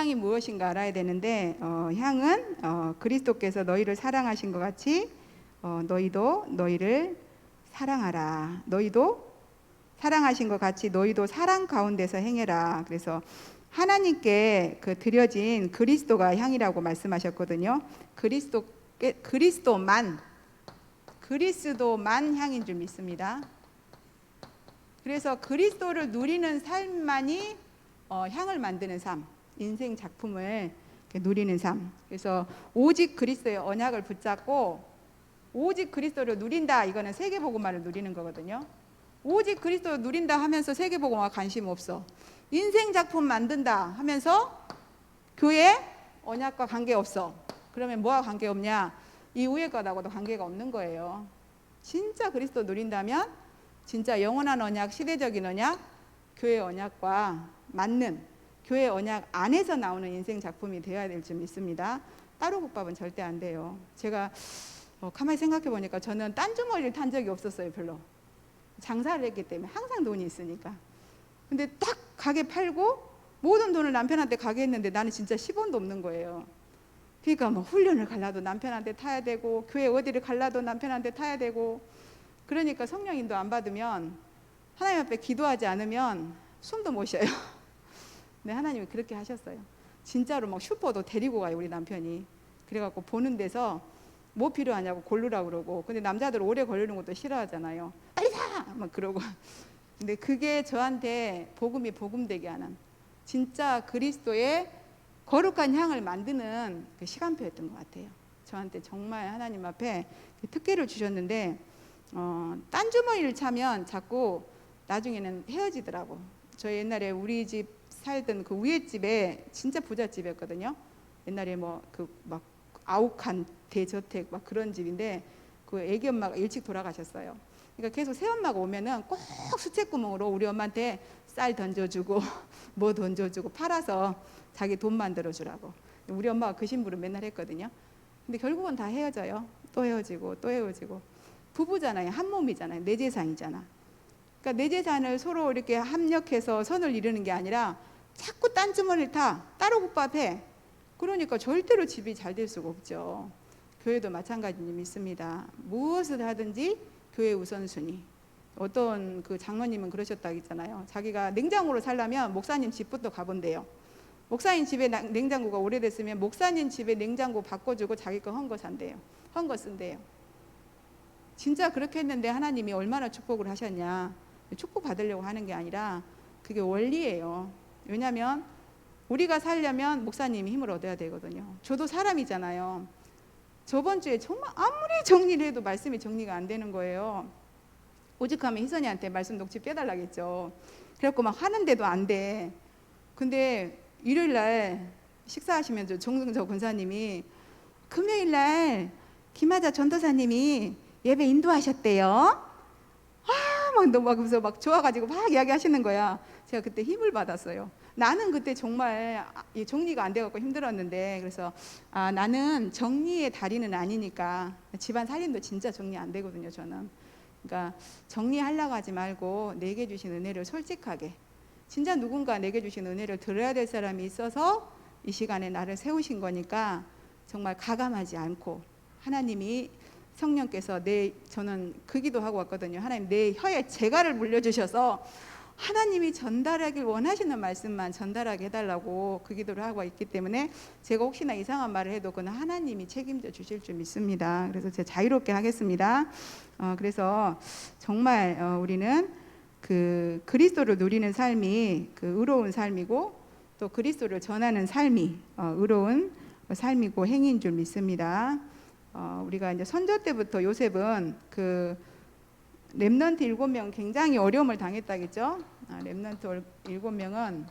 S1: 향이 무엇인가 알아야 되는데 향은 그리스도께서 너희를 사랑하신 것 같이 너희도 너희를 사랑하라. 너희도 사랑하신 것 같이 너희도 사랑 가운데서 행해라. 그래서 하나님께 그 드려진 그리스도가 향이라고 말씀하셨거든요. 그리스도만 향인 줄 믿습니다. 그래서 그리스도를 누리는 삶만이 향을 만드는 삶, 인생 작품을 누리는 삶. 그래서 오직 그리스도의 언약을 붙잡고 오직 그리스도를 누린다. 이거는 세계복음화를 누리는 거거든요. 오직 그리스도를 누린다 하면서 세계복음화 관심 없어. 인생 작품 만든다 하면서 교회 언약과 관계 없어. 그러면 뭐와 관계 없냐? 이 위에 거하고도 관계가 없는 거예요. 진짜 그리스도 누린다면 진짜 영원한 언약, 시대적인 언약, 교회 언약과 맞는 교회 언약 안에서 나오는 인생 작품이 되어야 될 줄 믿습니다. 따로 국밥은 절대 안 돼요. 제가 가만히 생각해 보니까 저는 딴 주머니를 탄 적이 없었어요. 별로. 장사를 했기 때문에 항상 돈이 있으니까. 근데 딱 가게 팔고 모든 돈을 남편한테 가게 했는데 나는 진짜 10원도 없는 거예요. 그러니까 뭐 훈련을 갈라도 남편한테 타야 되고 교회 어디를 갈라도 남편한테 타야 되고, 그러니까 성령 인도 안 받으면, 하나님 앞에 기도하지 않으면 숨도 못 쉬어요. 네, 하나님이 그렇게 하셨어요. 진짜로 막 슈퍼도 데리고 가요, 우리 남편이. 그래갖고 보는 데서 뭐 필요하냐고 고르라고 그러고. 근데 남자들 오래 걸리는 것도 싫어하잖아요. 빨리 사! 막 그러고. 근데 그게 저한테 복음이 복음되게 하는, 진짜 그리스도의 거룩한 향을 만드는 그 시간표였던 것 같아요. 저한테 정말 하나님 앞에 특혜를 주셨는데 딴 주머니를 차면 자꾸 나중에는 헤어지더라고. 저 옛날에 우리 집 살던 그 위에 집에 진짜 부잣집이었거든요. 옛날에 뭐 그 막 아욱한 대저택 막 그런 집인데 그 애기 엄마가 일찍 돌아가셨어요. 그러니까 계속 새엄마가 오면은 꼭 수채구멍으로 우리 엄마한테 쌀 던져주고 뭐 던져주고 팔아서 자기 돈 만들어 주라고. 우리 엄마가 그 신부를 맨날 했거든요. 근데 결국은 다 헤어져요. 또 헤어지고 또 헤어지고. 부부잖아요. 한 몸이잖아요. 내 재산이잖아. 그러니까 내 재산을 서로 이렇게 합력해서 선을 이루는 게 아니라 자꾸 딴 주머니를 타. 따로 국밥해. 그러니까 절대로 집이 잘 될 수가 없죠. 교회도 마찬가지인 줄 믿습니다. 무엇을 하든지 교회 우선순위. 어떤 그 장로님은 그러셨다고 했잖아요. 자기가 냉장고로 살려면 목사님 집부터 가본대요. 목사님 집에 냉장고가 오래됐으면 목사님 집에 냉장고 바꿔주고 자기 거 헌 거 산대요. 헌 거 쓴대요. 진짜 그렇게 했는데 하나님이 얼마나 축복을 하셨냐. 축복 받으려고 하는 게 아니라 그게 원리예요. 왜냐하면 우리가 살려면 목사님이 힘을 얻어야 되거든요. 저도 사람이잖아요. 저번 주에 정말 아무리 정리를 해도 말씀이 정리가 안 되는 거예요. 오직하면 희선이한테 말씀 녹취 빼달라겠죠. 그래갖고 막 하는데도 안 돼. 근데 일요일날 식사하시면서 정승저 권사님이 금요일날 김하자 전도사님이 예배 인도하셨대요. 막 좋아가지고 막 이야기하시는 거야. 제가 그때 힘을 받았어요. 나는 그때 정말 정리가 안 돼갖고 힘들었는데, 그래서 나는 정리의 달인은 아니니까 집안 살림도 진짜 정리 안 되거든요, 저는. 그러니까 정리하려고 하지 말고 내게 주신 은혜를 솔직하게, 진짜 누군가 내게 주신 은혜를 들어야 될 사람이 있어서 이 시간에 나를 세우신 거니까 정말 가감하지 않고, 하나님이 성령께서 저는 그 기도하고 왔거든요. 하나님, 내 혀에 재갈을 물려주셔서 하나님이 전달하길 원하시는 말씀만 전달하게 해달라고 그 기도를 하고 있기 때문에 제가 혹시나 이상한 말을 해도 그건 하나님이 책임져 주실 줄 믿습니다. 그래서 제가 자유롭게 하겠습니다. 그래서 정말 우리는 그 그리스도를 누리는 삶이 그 의로운 삶이고, 또 그리스도를 전하는 삶이 의로운 삶이고 행위인 줄 믿습니다. 우리가 이제 선조 때부터 요셉은 그 렘넌트 7명 굉장히 어려움을 당했다겠죠. 렘넌트 7명은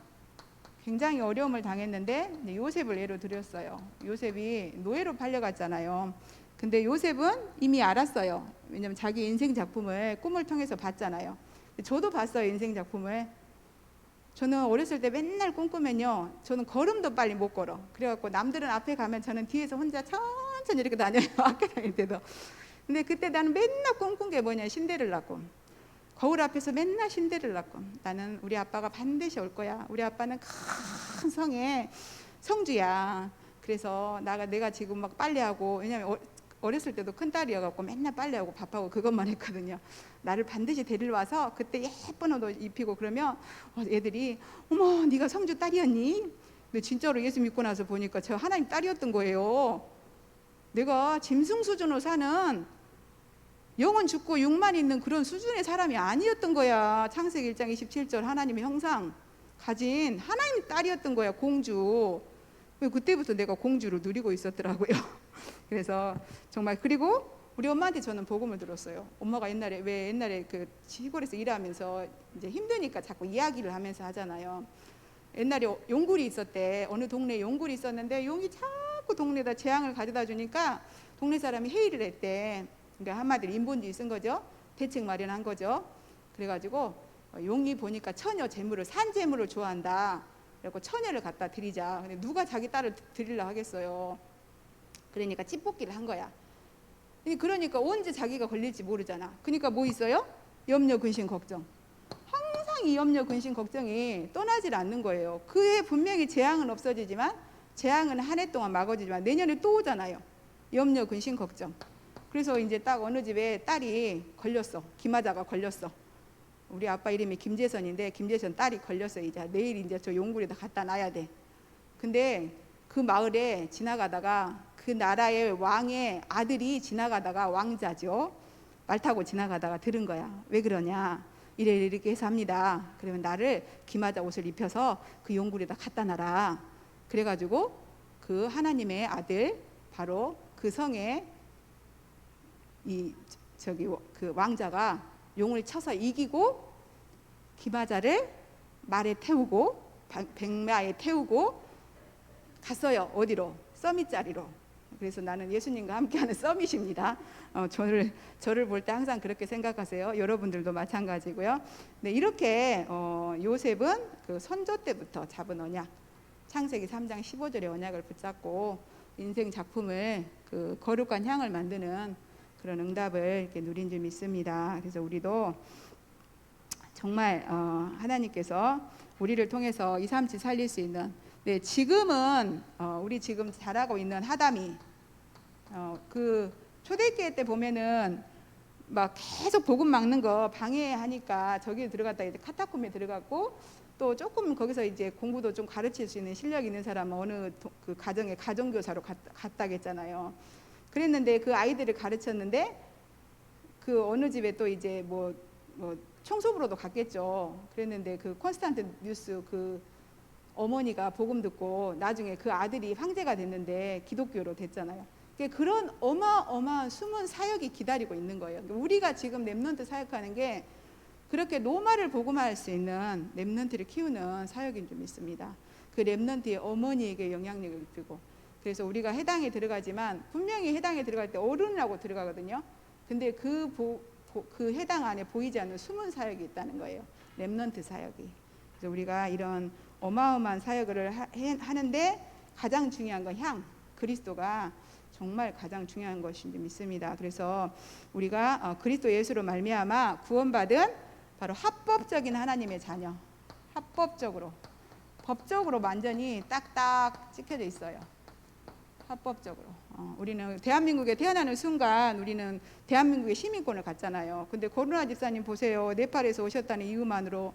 S1: 굉장히 어려움을 당했는데 요셉을 예로 들였어요. 요셉이 노예로 팔려갔잖아요. 근데 요셉은 이미 알았어요. 왜냐면 자기 인생 작품을 꿈을 통해서 봤잖아요. 저도 봤어요, 인생 작품을. 저는 어렸을 때 맨날 꿈꾸면요, 저는 걸음도 빨리 못 걸어. 그래갖고 남들은 앞에 가면 저는 뒤에서 혼자 천천히 이렇게 다녀요. 학교 다닐 때도. 근데 그때 나는 맨날 꿈꾼 게 뭐냐, 신데렐라 꿈. 거울 앞에서 맨날 신데렐라 꿈. 나는 우리 아빠가 반드시 올 거야. 우리 아빠는 큰 성에 성주야. 그래서 내가 지금 막 빨래하고, 왜냐면 어렸을 때도 큰 딸이어갖고 맨날 빨래하고 밥하고 그것만 했거든요. 나를 반드시 데리러 와서 그때 예쁜 옷 입히고 그러면 애들이 어머 네가 성주 딸이었니? 근데 진짜로 예수 믿고 나서 보니까 저 하나님 딸이었던 거예요. 내가 짐승 수준으로 사는 영은 죽고 육만 있는 그런 수준의 사람이 아니었던 거야. 창세기 1장 27절 하나님의 형상 가진 하나님 딸이었던 거야. 공주. 그때부터 내가 공주를 누리고 있었더라고요. 그래서 정말, 그리고 우리 엄마한테 저는 복음을 들었어요. 엄마가 옛날에 그 시골에서 일하면서 이제 힘드니까 자꾸 이야기를 하면서 하잖아요. 옛날에 용굴이 있었대. 어느 동네에 용굴이 있었는데 용이 자꾸 동네에다 재앙을 가져다 주니까 동네 사람이 회의를 했대. 그러니까 한마디로 인본주의 쓴 거죠. 대책 마련한 거죠. 그래가지고 용이 보니까 처녀 재물을, 산 재물을 좋아한다. 그래서 처녀를 갖다 드리자. 근데 누가 자기 딸을 드리려 하겠어요. 그러니까 찌뽑기를 한 거야. 그러니까 언제 자기가 걸릴지 모르잖아. 그러니까 뭐 있어요? 염려, 근심, 걱정. 항상 이 염려, 근심, 걱정이 떠나질 않는 거예요. 그해 분명히 재앙은 없어지지만, 재앙은 한 해 동안 막아지지만 내년에 또 오잖아요. 염려, 근심, 걱정. 그래서 이제 딱 어느 집에 딸이 걸렸어. 김하자가 걸렸어. 우리 아빠 이름이 김재선인데 김재선 딸이 걸렸어. 이제 내일 이제 저 용굴에다 갖다 놔야 돼. 근데 그 마을에 지나가다가 그 나라의 왕의 아들이 지나가다가, 왕자죠, 말 타고 지나가다가 들은 거야. 왜 그러냐? 이렇게 해서 합니다. 그러면 나를 김하자 옷을 입혀서 그 용굴에다 갖다 놔라. 그래가지고 그 하나님의 아들, 바로 그 성에 그 왕자가 용을 쳐서 이기고 김하자를 말에 태우고 백마에 태우고 갔어요. 어디로? 서밋자리로. 그래서 나는 예수님과 함께하는 서밋입니다. 저를 볼 때 항상 그렇게 생각하세요. 여러분들도 마찬가지고요. 네, 이렇게 요셉은 그 선조 때부터 잡은 언약, 창세기 3장 15절의 언약을 붙잡고 인생 작품을, 그 거룩한 향을 만드는 그런 응답을 이렇게 누린 줄 믿습니다. 그래서 우리도 정말 하나님께서 우리를 통해서 237 살릴 수 있는, 네, 지금은 우리 지금 잘하고 있는 하담이 그 초대교회 때 보면은 막 계속 복음 막는 거 방해하니까 저기 들어갔다 이제 카타콤에 들어갔고, 또 조금 거기서 이제 공부도 좀 가르칠 수 있는 실력 있는 사람은 어느 그 가정에 가정교사로 갔다겠잖아요. 그랬는데 그 아이들을 가르쳤는데 그 어느 집에 또 이제 뭐 청소부로도 갔겠죠. 그랬는데 그 콘스탄트 뉴스 그 어머니가 복음 듣고 나중에 그 아들이 황제가 됐는데 기독교로 됐잖아요. 그런 어마어마한 숨은 사역이 기다리고 있는 거예요. 우리가 지금 렘넌트 사역하는 게 그렇게 로마를 복음할 수 있는 렘넌트를 키우는 사역인 줄 믿습니다. 그 렘넌트의 어머니에게 영향력을 입히고, 그래서 우리가 해당에 들어가지만 분명히 해당에 들어갈 때 어른이라고 들어가거든요. 근데 그 해당 안에 보이지 않는 숨은 사역이 있다는 거예요. 렘넌트 사역이. 그래서 우리가 이런 어마어마한 사역을 하는데 가장 중요한 건 향, 그리스도가 정말 가장 중요한 것인 줄 믿습니다. 그래서 우리가 그리스도 예수로 말미암아 구원받은 바로 합법적인 하나님의 자녀, 합법적으로, 법적으로 완전히 딱딱 찍혀져 있어요. 합법적으로. 우리는 대한민국에 태어나는 순간 우리는 대한민국의 시민권을 갖잖아요. 근데 고르나 집사님 보세요. 네팔에서 오셨다는 이유만으로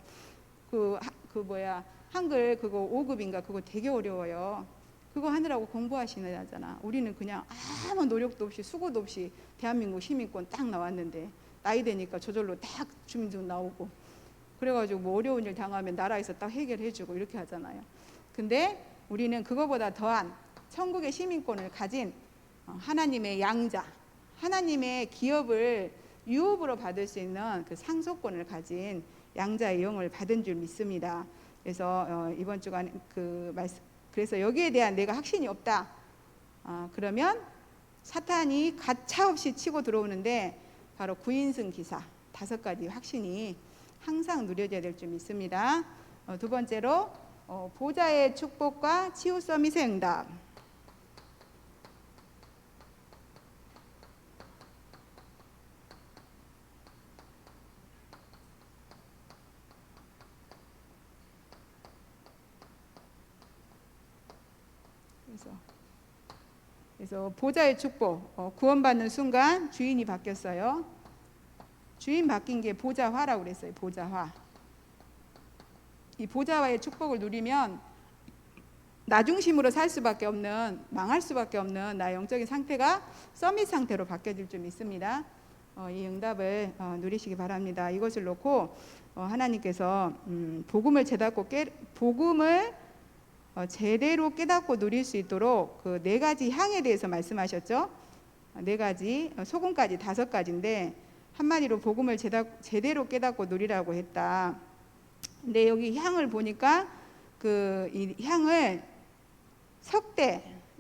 S1: 한글 그거 5급인가 그거 되게 어려워요. 그거 하느라고 공부하시느라잖아. 우리는 그냥 아무 노력도 없이 수고도 없이 대한민국 시민권 딱 나왔는데 나이 되니까 저절로 딱 주민등 나오고, 그래가지고 뭐 어려운 일 당하면 나라에서 딱 해결해주고 이렇게 하잖아요. 근데 우리는 그거보다 더한 천국의 시민권을 가진 하나님의 양자, 하나님의 기업을 유업으로 받을 수 있는 그 상속권을 가진 양자의 영을 받은 줄 믿습니다. 그래서 이번 주간 그래서 여기에 대한 내가 확신이 없다. 그러면 사탄이 가차없이 치고 들어오는데 바로 구인승 기사 5가지 확신이 항상 누려져야 될 줄 믿습니다. 두 번째로 보좌의 축복과 치유 서밋의 응답. 그래서 보좌의 축복, 구원받는 순간 주인이 바뀌었어요. 주인 바뀐 게 보좌화라고 그랬어요. 보좌화. 이 보좌화의 축복을 누리면 나 중심으로 살 수밖에 없는, 망할 수밖에 없는 나의 영적인 상태가 서밋 상태로 바뀌어질 줄 믿습니다. 이 응답을 누리시기 바랍니다. 이것을 놓고 하나님께서 복음을 제대로 깨닫고 누릴 수 있도록 그 4가지 향에 대해서 말씀하셨죠. 4가지, 소금까지 5가지인데 한마디로 복음을 제대로 깨닫고 누리라고 했다. 근데 여기 향을 보니까 이 향을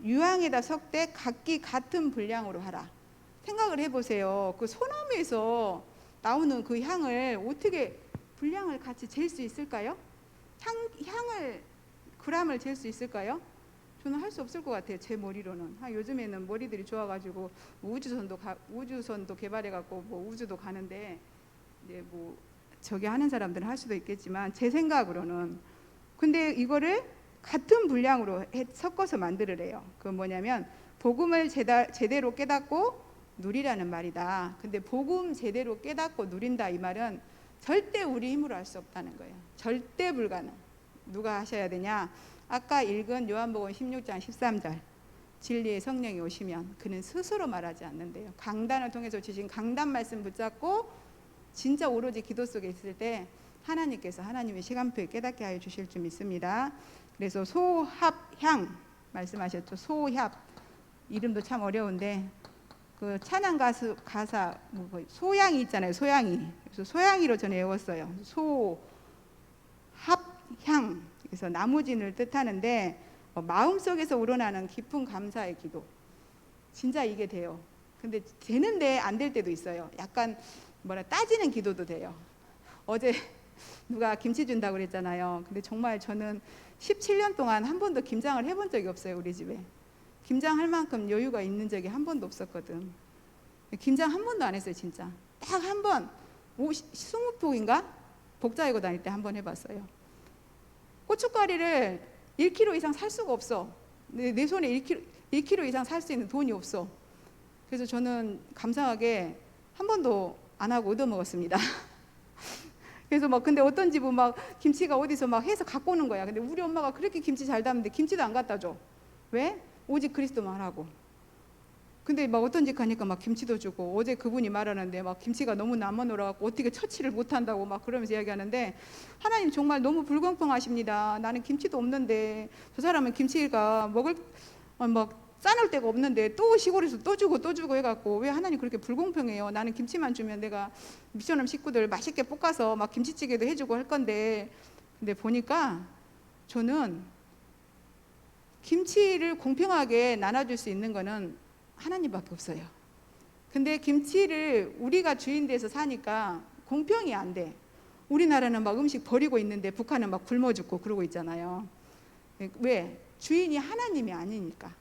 S1: 유향에다 섞되 각기 같은 분량으로 하라. 생각을 해보세요. 그 소나무에서 나오는 그 향을 어떻게 분량을 같이 잴 수 있을까요? 향을 그람을 잴 수 있을까요? 저는 할 수 없을 것 같아요. 제 머리로는. 요즘에는 머리들이 좋아가지고 우주선도 개발해갖고 뭐 우주도 가는데 이제 뭐 저기 하는 사람들은 할 수도 있겠지만 제 생각으로는. 근데 이거를 같은 분량으로 섞어서 만들으래요. 그건 뭐냐면 복음을 제대로 깨닫고 누리라는 말이다. 근데 복음 제대로 깨닫고 누린다 이 말은 절대 우리 힘으로 할 수 없다는 거예요. 절대 불가능. 누가 하셔야 되냐? 아까 읽은 요한복음 16장 13절 진리의 성령이 오시면 그는 스스로 말하지 않는데요. 강단을 통해서 주신 강단 말씀 붙잡고 진짜 오로지 기도 속에 있을 때 하나님께서 하나님의 시간표에 깨닫게 하여 주실 줄 믿습니다. 그래서 소합향 말씀하셨죠. 소합 이름도 참 어려운데 그 찬양 가사 소양이 있잖아요. 소양이. 그래서 소양이로 저는 외웠어요. 소합향. 그래서 나무진을 뜻하는데 마음속에서 우러나는 깊은 감사의 기도. 진짜 이게 돼요. 근데 되는데 안 될 때도 있어요. 약간 따지는 기도도 돼요. 어제 누가 김치 준다고 그랬잖아요. 근데 정말 저는 17년 동안 한 번도 김장을 해본 적이 없어요. 우리 집에 김장할 만큼 여유가 있는 적이 한 번도 없었거든. 김장 한 번도 안 했어요. 진짜 딱 한 번 20폭인가 복자이고 다닐 때 한 번 해봤어요. 고춧가리를 1kg 이상 살 수가 없어. 내 손에 1kg 이상 살 수 있는 돈이 없어. 그래서 저는 감사하게 한 번도 안 하고 얻어먹었습니다. 그래서 근데 어떤 집은 김치가 어디서 해서 갖고 오는 거야. 근데 우리 엄마가 그렇게 김치 잘 담는데 김치도 안 갖다 줘. 왜? 오직 그리스도만 하고. 근데 어떤 집 가니까 김치도 주고, 어제 그분이 말하는데 김치가 너무 남아놀아갖고 어떻게 처치를 못한다고 그러면서 이야기하는데, 하나님 정말 너무 불공평하십니다. 나는 김치도 없는데 저 사람은 김치가 싸놓을 데가 없는데 또 시골에서 또 주고 해갖고 왜 하나님 그렇게 불공평해요? 나는 김치만 주면 내가 미션홈 식구들 맛있게 볶아서 김치찌개도 해주고 할 건데. 근데 보니까 저는 김치를 공평하게 나눠줄 수 있는 거는 하나님밖에 없어요. 근데 김치를 우리가 주인 돼서 사니까 공평이 안 돼. 우리나라는 음식 버리고 있는데 북한은 굶어 죽고 그러고 있잖아요. 왜? 주인이 하나님이 아니니까.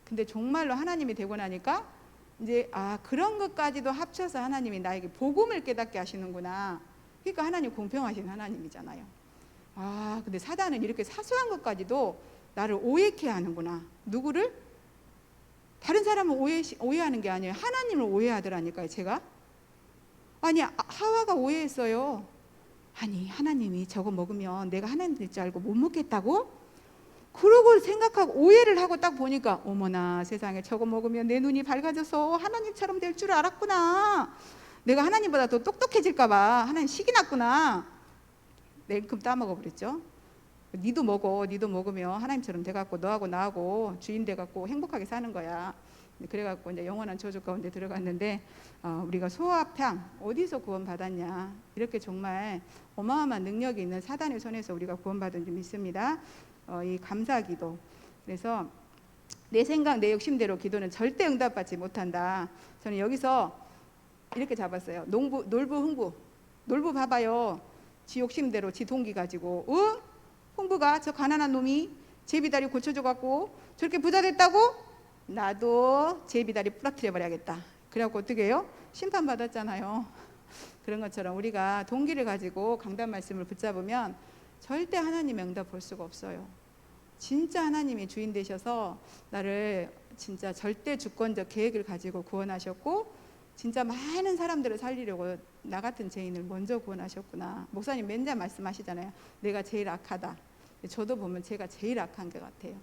S1: 근데 정말로 하나님이 되고 나니까 이제 그런 것까지도 합쳐서 하나님이 나에게 복음을 깨닫게 하시는구나. 그러니까 하나님 공평하신 하나님이잖아요. 근데 사단은 이렇게 사소한 것까지도 나를 오해케 하는구나. 누구를? 다른 사람은 오해하는 게 아니에요. 하나님을 오해하더라니까요. 제가. 하와가 오해했어요. 하나님이 저거 먹으면 내가 하나님 될 줄 알고 못 먹겠다고? 그러고 생각하고 오해를 하고 딱 보니까 어머나 세상에, 저거 먹으면 내 눈이 밝아져서 하나님처럼 될 줄 알았구나. 내가 하나님보다 더 똑똑해질까 봐 하나님 식이 났구나. 냉큼 따먹어버렸죠. 니도 먹으면 하나님처럼 돼갖고 너하고 나하고 주인 돼갖고 행복하게 사는 거야. 그래갖고 이제 영원한 저주 가운데 들어갔는데, 우리가 소합향 어디서 구원받았냐? 이렇게 정말 어마어마한 능력이 있는 사단의 손에서 우리가 구원받은 줄 믿습니다. 이 감사기도. 그래서 내 생각 내 욕심대로 기도는 절대 응답받지 못한다. 저는 여기서 이렇게 잡았어요. 놀부 흥부. 놀부 봐봐요. 지 욕심대로 지 동기 가지고 흥부가 저 가난한 놈이 제비다리 고쳐줘 갖고 저렇게 부자 됐다고? 나도 제비다리 부러뜨려 버려야겠다. 그래갖고 어떻게 해요? 심판받았잖아요. 그런 것처럼 우리가 동기를 가지고 강단 말씀을 붙잡으면 절대 하나님의 응답 볼 수가 없어요. 진짜 하나님이 주인 되셔서 나를 진짜 절대 주권적 계획을 가지고 구원하셨고 진짜 많은 사람들을 살리려고 나 같은 죄인을 먼저 구원하셨구나. 목사님 맨날 말씀하시잖아요. 내가 제일 악하다. 저도 보면 제가 제일 악한 것 같아요.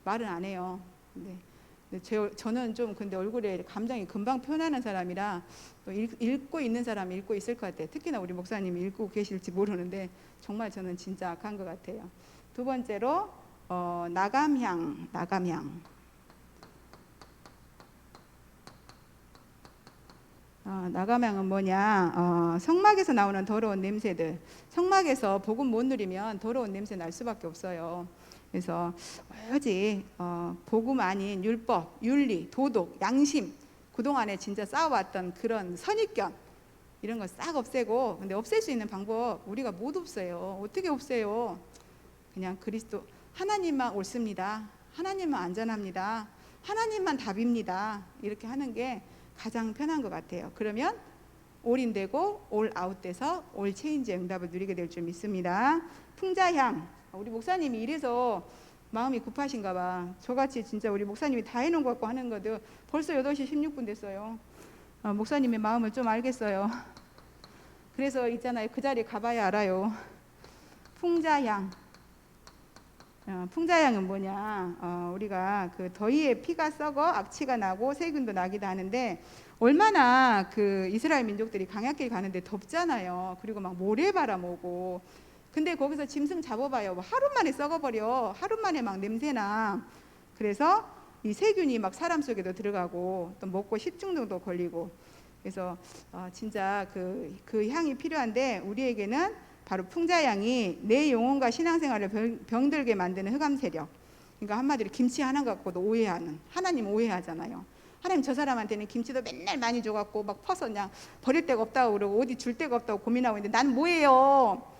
S1: 말은 안 해요. 근데 저는 좀 근데 얼굴에 감정이 금방 표현하는 사람이라 또 읽고 있는 사람이 읽고 있을 것 같아요. 특히나 우리 목사님이 읽고 계실지 모르는데 정말 저는 진짜 악한 것 같아요. 두 번째로 나감향. 나감향은 뭐냐? 성막에서 나오는 더러운 냄새들. 성막에서 복음 못 누리면 더러운 냄새 날 수밖에 없어요. 그래서 오로지 복음 아닌 율법, 윤리, 도덕, 양심 그동안에 진짜 쌓아왔던 그런 선입견 이런 거 싹 없애고, 근데 없앨 수 있는 방법 우리가 못 없애요. 어떻게 없애요? 그냥 그리스도 하나님만 옳습니다. 하나님만 안전합니다. 하나님만 답입니다. 이렇게 하는 게 가장 편한 것 같아요. 그러면 올인되고 올 아웃돼서 올 체인지의 응답을 누리게 될 줄 믿습니다. 풍자향. 우리 목사님이 이래서 마음이 급하신가 봐. 저같이 진짜 우리 목사님이 다 해놓은 것 같고 하는 것도 벌써 8시 16분 됐어요. 목사님의 마음을 좀 알겠어요. 그래서 있잖아요. 그 자리에 가봐야 알아요. 풍자향. 풍자향은 뭐냐? 우리가 그 더위에 피가 썩어 악취가 나고 세균도 나기도 하는데 얼마나 그 이스라엘 민족들이 광야길 가는데 덥잖아요. 그리고 막 모래바람 오고. 근데 거기서 짐승 잡아봐요. 뭐 하루 만에 썩어버려. 하루 만에 막 냄새나. 그래서 이 세균이 막 사람 속에도 들어가고 또 먹고 식중독도 걸리고. 그래서 진짜 그 향이 필요한데 우리에게는 바로 풍자향이 내 영혼과 신앙생활을 병들게 만드는 흑암 세력. 그러니까 한마디로 김치 하나 갖고도 오해하는. 하나님 오해하잖아요. 하나님 저 사람한테는 김치도 맨날 많이 줘갖고 막 퍼서 그냥 버릴 데가 없다고 그러고 어디 줄 데가 없다고 고민하고 있는데 난 뭐예요?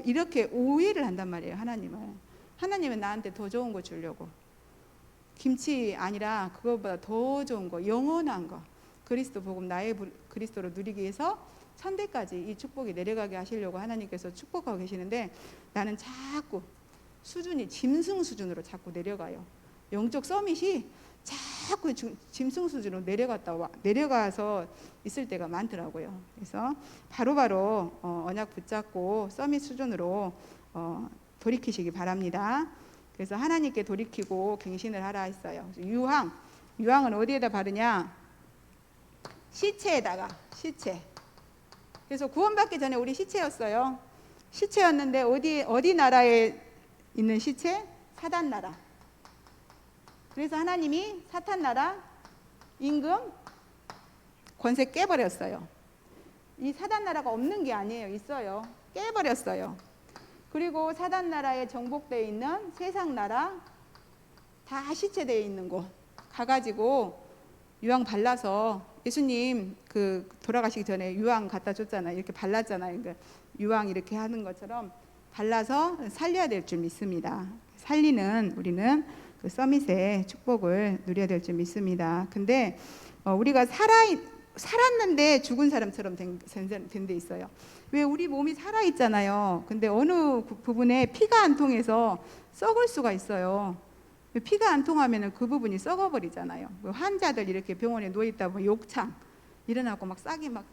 S1: 이렇게 오해를 한단 말이에요. 하나님은 나한테 더 좋은 거 주려고. 김치 아니라 그것보다 더 좋은 거, 영원한 거, 그리스도 복음 나의 그리스도로 누리기 위해서 천대까지 이 축복이 내려가게 하시려고 하나님께서 축복하고 계시는데 나는 자꾸 수준이 짐승 수준으로 자꾸 내려가요. 영적 서밋이 자꾸 짐승 수준으로 내려가서 있을 때가 많더라고요. 그래서 바로바로 언약 붙잡고 서밋 수준으로 돌이키시기 바랍니다. 그래서 하나님께 돌이키고 갱신을 하라 했어요. 유황은 어디에다 바르냐? 시체에다가. 시체. 그래서 구원받기 전에 우리 시체였어요. 시체였는데 어디 나라에 있는 시체? 사단 나라. 그래서 하나님이 사탄 나라 임금 권세 깨버렸어요. 이 사단 나라가 없는 게 아니에요. 있어요. 깨버렸어요. 그리고 사단 나라에 정복되어 있는 세상 나라 다 시체되어 있는 곳 가가지고 유황 발라서 예수님 그 돌아가시기 전에 유황 갖다 줬잖아요. 이렇게 발랐잖아요. 그러니까 유황 이렇게 하는 것처럼 발라서 살려야 될 줄 믿습니다. 살리는 우리는 그 서밋의 축복을 누려야 될 줄 믿습니다. 근데 우리가 살았는데 죽은 사람처럼 된 데 있어요. 왜 우리 몸이 살아있잖아요. 근데 어느 부분에 피가 안 통해서 썩을 수가 있어요. 피가 안 통하면 그 부분이 썩어버리잖아요. 환자들 이렇게 병원에 누워있다 보면 욕창 일어나고 막 싹이 막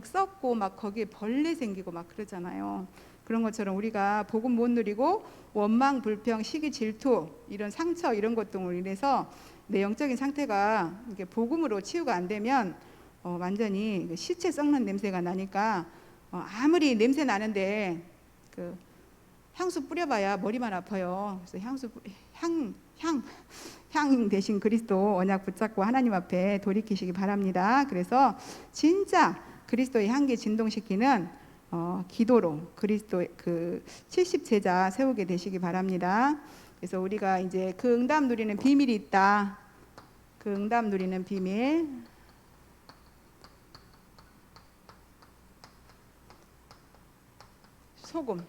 S1: 썩고 막 거기에 벌레 생기고 막 그러잖아요. 그런 것처럼 우리가 복음 못 누리고 원망, 불평, 시기, 질투 이런 상처 이런 것 등으로 인해서 내 영적인 상태가 이게 복음으로 치유가 안 되면 완전히 시체 썩는 냄새가 나니까 아무리 냄새 나는데 그 향수 뿌려봐야 머리만 아파요. 그래서 향 대신 그리스도 언약 붙잡고 하나님 앞에 돌이키시기 바랍니다. 그래서 진짜 그리스도의 향기 진동시키는 기도로 그리스도 그 70제자 세우게 되시기 바랍니다. 그래서 우리가 이제 그 응답 누리는 비밀이 있다. 그 응답 누리는 비밀. 소금.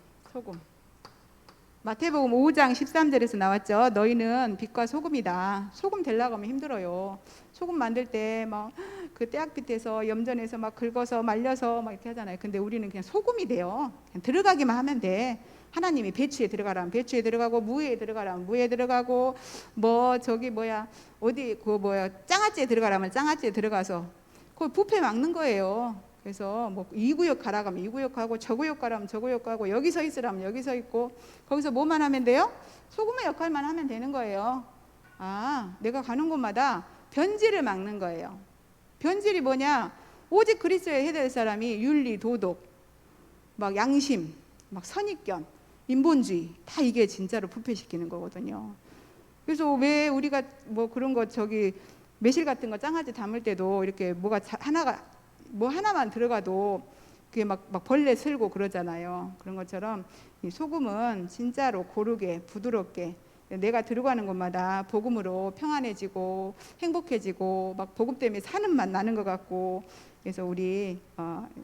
S1: 마태복음 5장 13절에서 나왔죠. 너희는 빛과 소금이다. 소금 되려고 하면 힘들어요. 소금 만들 때 막 그 떼약 밑에서 염전에서 막 긁어서 말려서 막 이렇게 하잖아요. 근데 우리는 그냥 소금이 돼요. 그냥 들어가기만 하면 돼. 하나님이 배추에 들어가라면 배추에 들어가고, 무에 들어가라면 무에 들어가고, 뭐 저기 뭐야 어디 그 뭐야 장아찌에 들어가라면 장아찌에 들어가서 그 뷔페 막는 거예요. 그래서 뭐 이 구역 가라 가면 이 구역 가고, 저 구역 가라면 저 구역 가고, 여기 서 있으라면 여기 서 있고, 거기서 뭐만 하면 돼요? 소금의 역할만 하면 되는 거예요. 아, 내가 가는 곳마다 변질을 막는 거예요. 변질이 뭐냐? 오직 그리스도에 해야 될 사람이 윤리, 도덕, 막 양심, 막 선입견, 인본주의, 다 이게 진짜로 부패시키는 거거든요. 그래서 왜 우리가 뭐 그런 거 저기 매실 같은 거 장아찌 담을 때도 이렇게 뭐가 하나가 뭐 하나만 들어가도 그게 막 벌레 슬고 그러잖아요. 그런 것처럼 이 소금은 진짜로 고르게 부드럽게 내가 들어가는 곳마다 복음으로 평안해지고 행복해지고 막 복음 때문에 사는 맛 나는 것 같고, 그래서 우리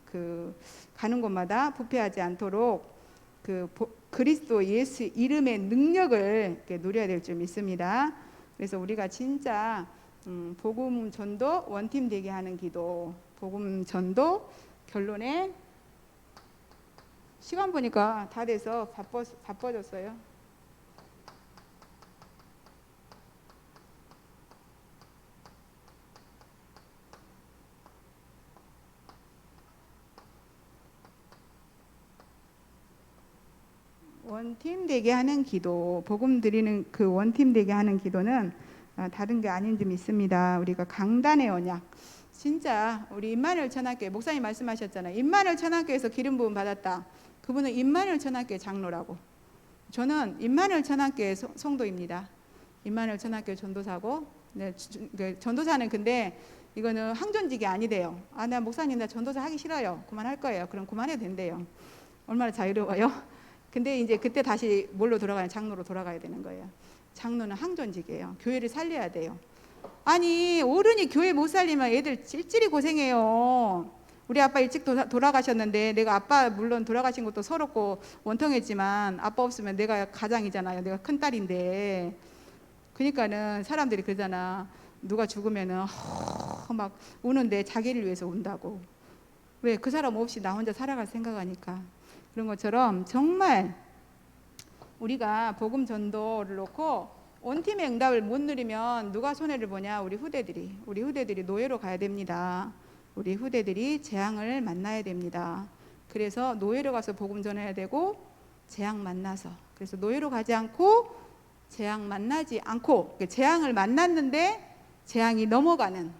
S1: 그 가는 곳마다 부패하지 않도록 그 그리스도 예수 이름의 능력을 누려야 될 줄 믿습니다. 그래서 우리가 진짜 복음 전도 원팀 되게 하는 기도, 복음 전도 결론에 시간 보니까 다 돼서 바빠졌어요. 원팀 되게 하는 기도, 복음 드리는 그 원팀 되게 하는 기도는 다른 게 아닌 줄 믿습니다. 우리가 강단의 언약, 진짜 우리 임마누엘 천학교회 목사님 말씀하셨잖아요. 임마누엘 천학교회에서 기름 부음 받았다. 그분은 임마누엘 천학교회 장로라고. 저는 임마누엘 천학교회 성도입니다. 임마누엘 천학교회 전도사고, 네, 전도사는 근데 이거는 항존직이 아니대요. 아, 나 목사님 나 전도사 하기 싫어요. 그만할 거예요. 그럼 그만해도 된대요. 얼마나 자유로워요. 근데 이제 그때 다시 뭘로 돌아가냐? 장로로 돌아가야 되는 거예요. 장로는 항존직이에요. 교회를 살려야 돼요. 아니 어른이 교회 못 살리면 애들 찔찔이 고생해요. 우리 아빠 일찍 돌아가셨는데, 내가 아빠 물론 돌아가신 것도 서럽고 원통했지만 아빠 없으면 내가 가장이잖아요. 내가 큰딸인데. 그러니까는 사람들이 그러잖아. 누가 죽으면은 막 우는데 자기를 위해서 운다고. 왜? 그 사람 없이 나 혼자 살아갈 생각하니까. 그런 것처럼 정말 우리가 복음 전도를 놓고 원팀의 응답을 못 누리면 누가 손해를 보냐? 우리 후대들이 노예로 가야 됩니다. 우리 후대들이 재앙을 만나야 됩니다. 그래서 노예로 가서 복음 전해야 되고, 재앙 만나서, 그래서 노예로 가지 않고 재앙 만나지 않고 재앙을 만났는데 재앙이 넘어가는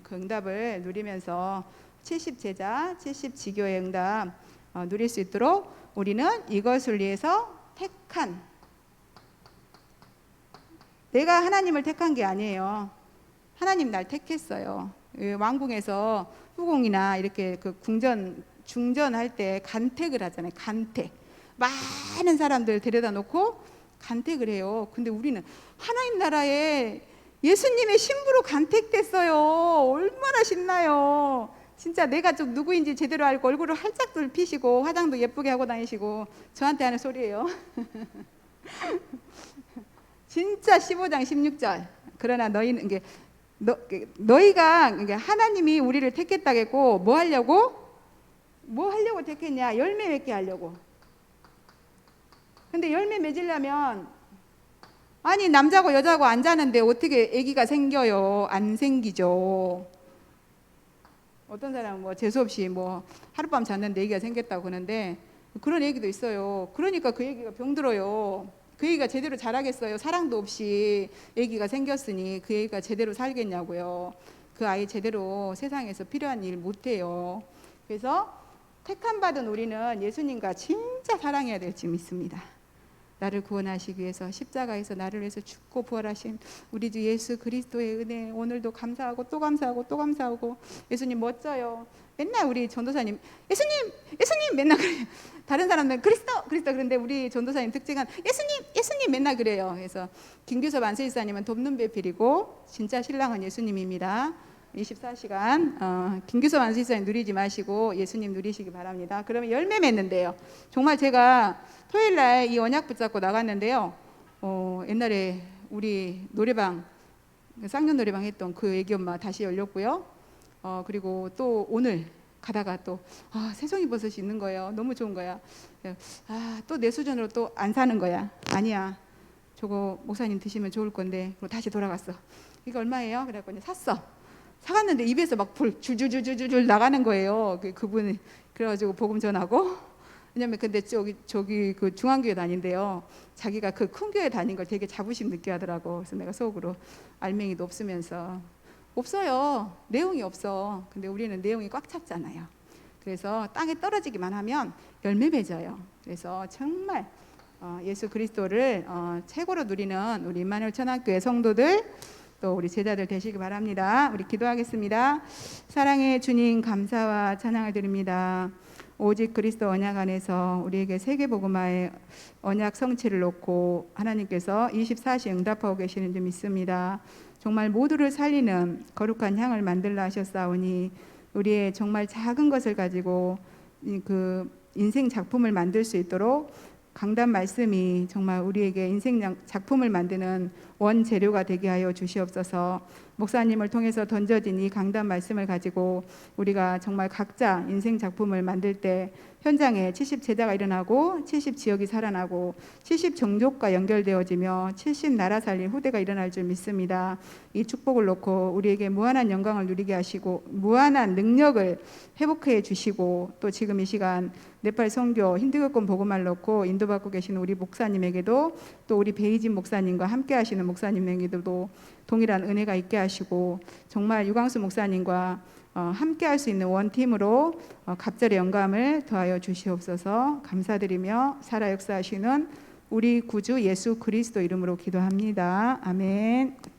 S1: 그 응답을 누리면서 70제자 70지교의 응답 누릴 수 있도록 우리는 이것을 위해서 택한, 내가 하나님을 택한 게 아니에요. 하나님 날 택했어요. 왕궁에서 후궁이나 이렇게 그 중전할 때 간택을 하잖아요. 간택. 많은 사람들 데려다 놓고 간택을 해요. 근데 우리는 하나님 나라에 예수님의 신부로 간택됐어요. 얼마나 신나요. 진짜 내가 좀 누구인지 제대로 알고 얼굴을 활짝들 피시고 화장도 예쁘게 하고 다니시고 저한테 하는 소리예요. 진짜 15장 16절. 그러나 너희는 이게 너희가 하나님이 우리를 택했다겠고 뭐 하려고 택했냐? 열매 맺게 하려고. 근데 열매 맺으려면 아니 남자고 여자고 안 자는데 어떻게 아기가 생겨요? 안 생기죠. 어떤 사람은 뭐 재수없이 뭐 하룻밤 잤는데 아기가 생겼다고 그러는데 그런 얘기도 있어요. 그러니까 그 아기가 병들어요. 그 아기가 제대로 자라겠어요? 사랑도 없이 아기가 생겼으니 그 아기가 제대로 살겠냐고요. 그 아이 제대로 세상에서 필요한 일 못해요. 그래서 택함 받은 우리는 예수님과 진짜 사랑해야 될 줄 믿습니다. 나를 구원하시기 위해서 십자가에서 나를 위해서 죽고 부활하신 우리 주 예수 그리스도의 은혜, 오늘도 감사하고 또 감사하고 또 감사하고. 예수님 멋져요. 맨날 우리 전도사님 예수님 맨날 그래요. 다른 사람들은 그리스도 그런데 우리 전도사님 특징은 예수님 맨날 그래요. 그래서 김규섭 안세일사님은 돕는 배필이고 진짜 신랑은 예수님입니다. 24시간 김규섭 안세일사님 누리지 마시고 예수님 누리시기 바랍니다. 그러면 열매 맺는데요. 정말 제가 토요일날 이 언약 붙잡고 나갔는데요. 옛날에 우리 노래방 쌍년 노래방 했던 그 애기 엄마 다시 열렸고요. 그리고 또 오늘 가다가 또 새송이 버섯이 있는 거예요. 너무 좋은 거야. 또 내 수준으로 또 안 사는 거야. 아니야, 저거 목사님 드시면 좋을 건데. 그리고 다시 돌아갔어. 이거 얼마예요? 그래갖고 이제 샀어. 사갔는데 입에서 막 불 줄줄줄줄줄 나가는 거예요. 그분이. 그래가지고 복음 전하고. 왜냐면 근데 저기 그 중앙교회 다닌대요. 자기가 그 큰 교회 다닌 걸 되게 자부심 느껴 하더라고. 그래서 내가 속으로 알맹이도 없으면서, 없어요. 내용이 없어. 근데 우리는 내용이 꽉 찼잖아요. 그래서 땅에 떨어지기만 하면 열매 맺어요. 그래서 정말 예수 그리스도를 최고로 누리는 우리 임마누엘 천안교회 성도들, 또 우리 제자들 되시기 바랍니다. 우리 기도하겠습니다. 사랑의 주님, 감사와 찬양을 드립니다. 오직 그리스도 언약 안에서 우리에게 세계복음화의 언약 성취를 놓고 하나님께서 24시 응답하고 계시는 줄 믿습니다. 정말 모두를 살리는 거룩한 향을 만들라 하셨사오니 우리의 정말 작은 것을 가지고 그 인생 작품을 만들 수 있도록 강단 말씀이 정말 우리에게 인생 작품을 만드는 원재료가 되게 하여 주시옵소서. 목사님을 통해서 던져진 이 강단 말씀을 가지고 우리가 정말 각자 인생 작품을 만들 때 현장에 70 제자가 일어나고 70 지역이 살아나고 70 종족과 연결되어지며 70 나라 살릴 후대가 일어날 줄 믿습니다. 이 축복을 놓고 우리에게 무한한 영광을 누리게 하시고 무한한 능력을 회복해 주시고, 또 지금 이 시간 네팔 선교 힌두교권 복음을 놓고 인도받고 계시는 우리 목사님에게도, 또 우리 베이진 목사님과 함께 하시는 목사님에게도 동일한 은혜가 있게 하시고, 정말 유광수 목사님과 함께 할 수 있는 원팀으로 갑절의 영감을 더하여 주시옵소서. 감사드리며 살아 역사하시는 우리 구주 예수 그리스도 이름으로 기도합니다. 아멘.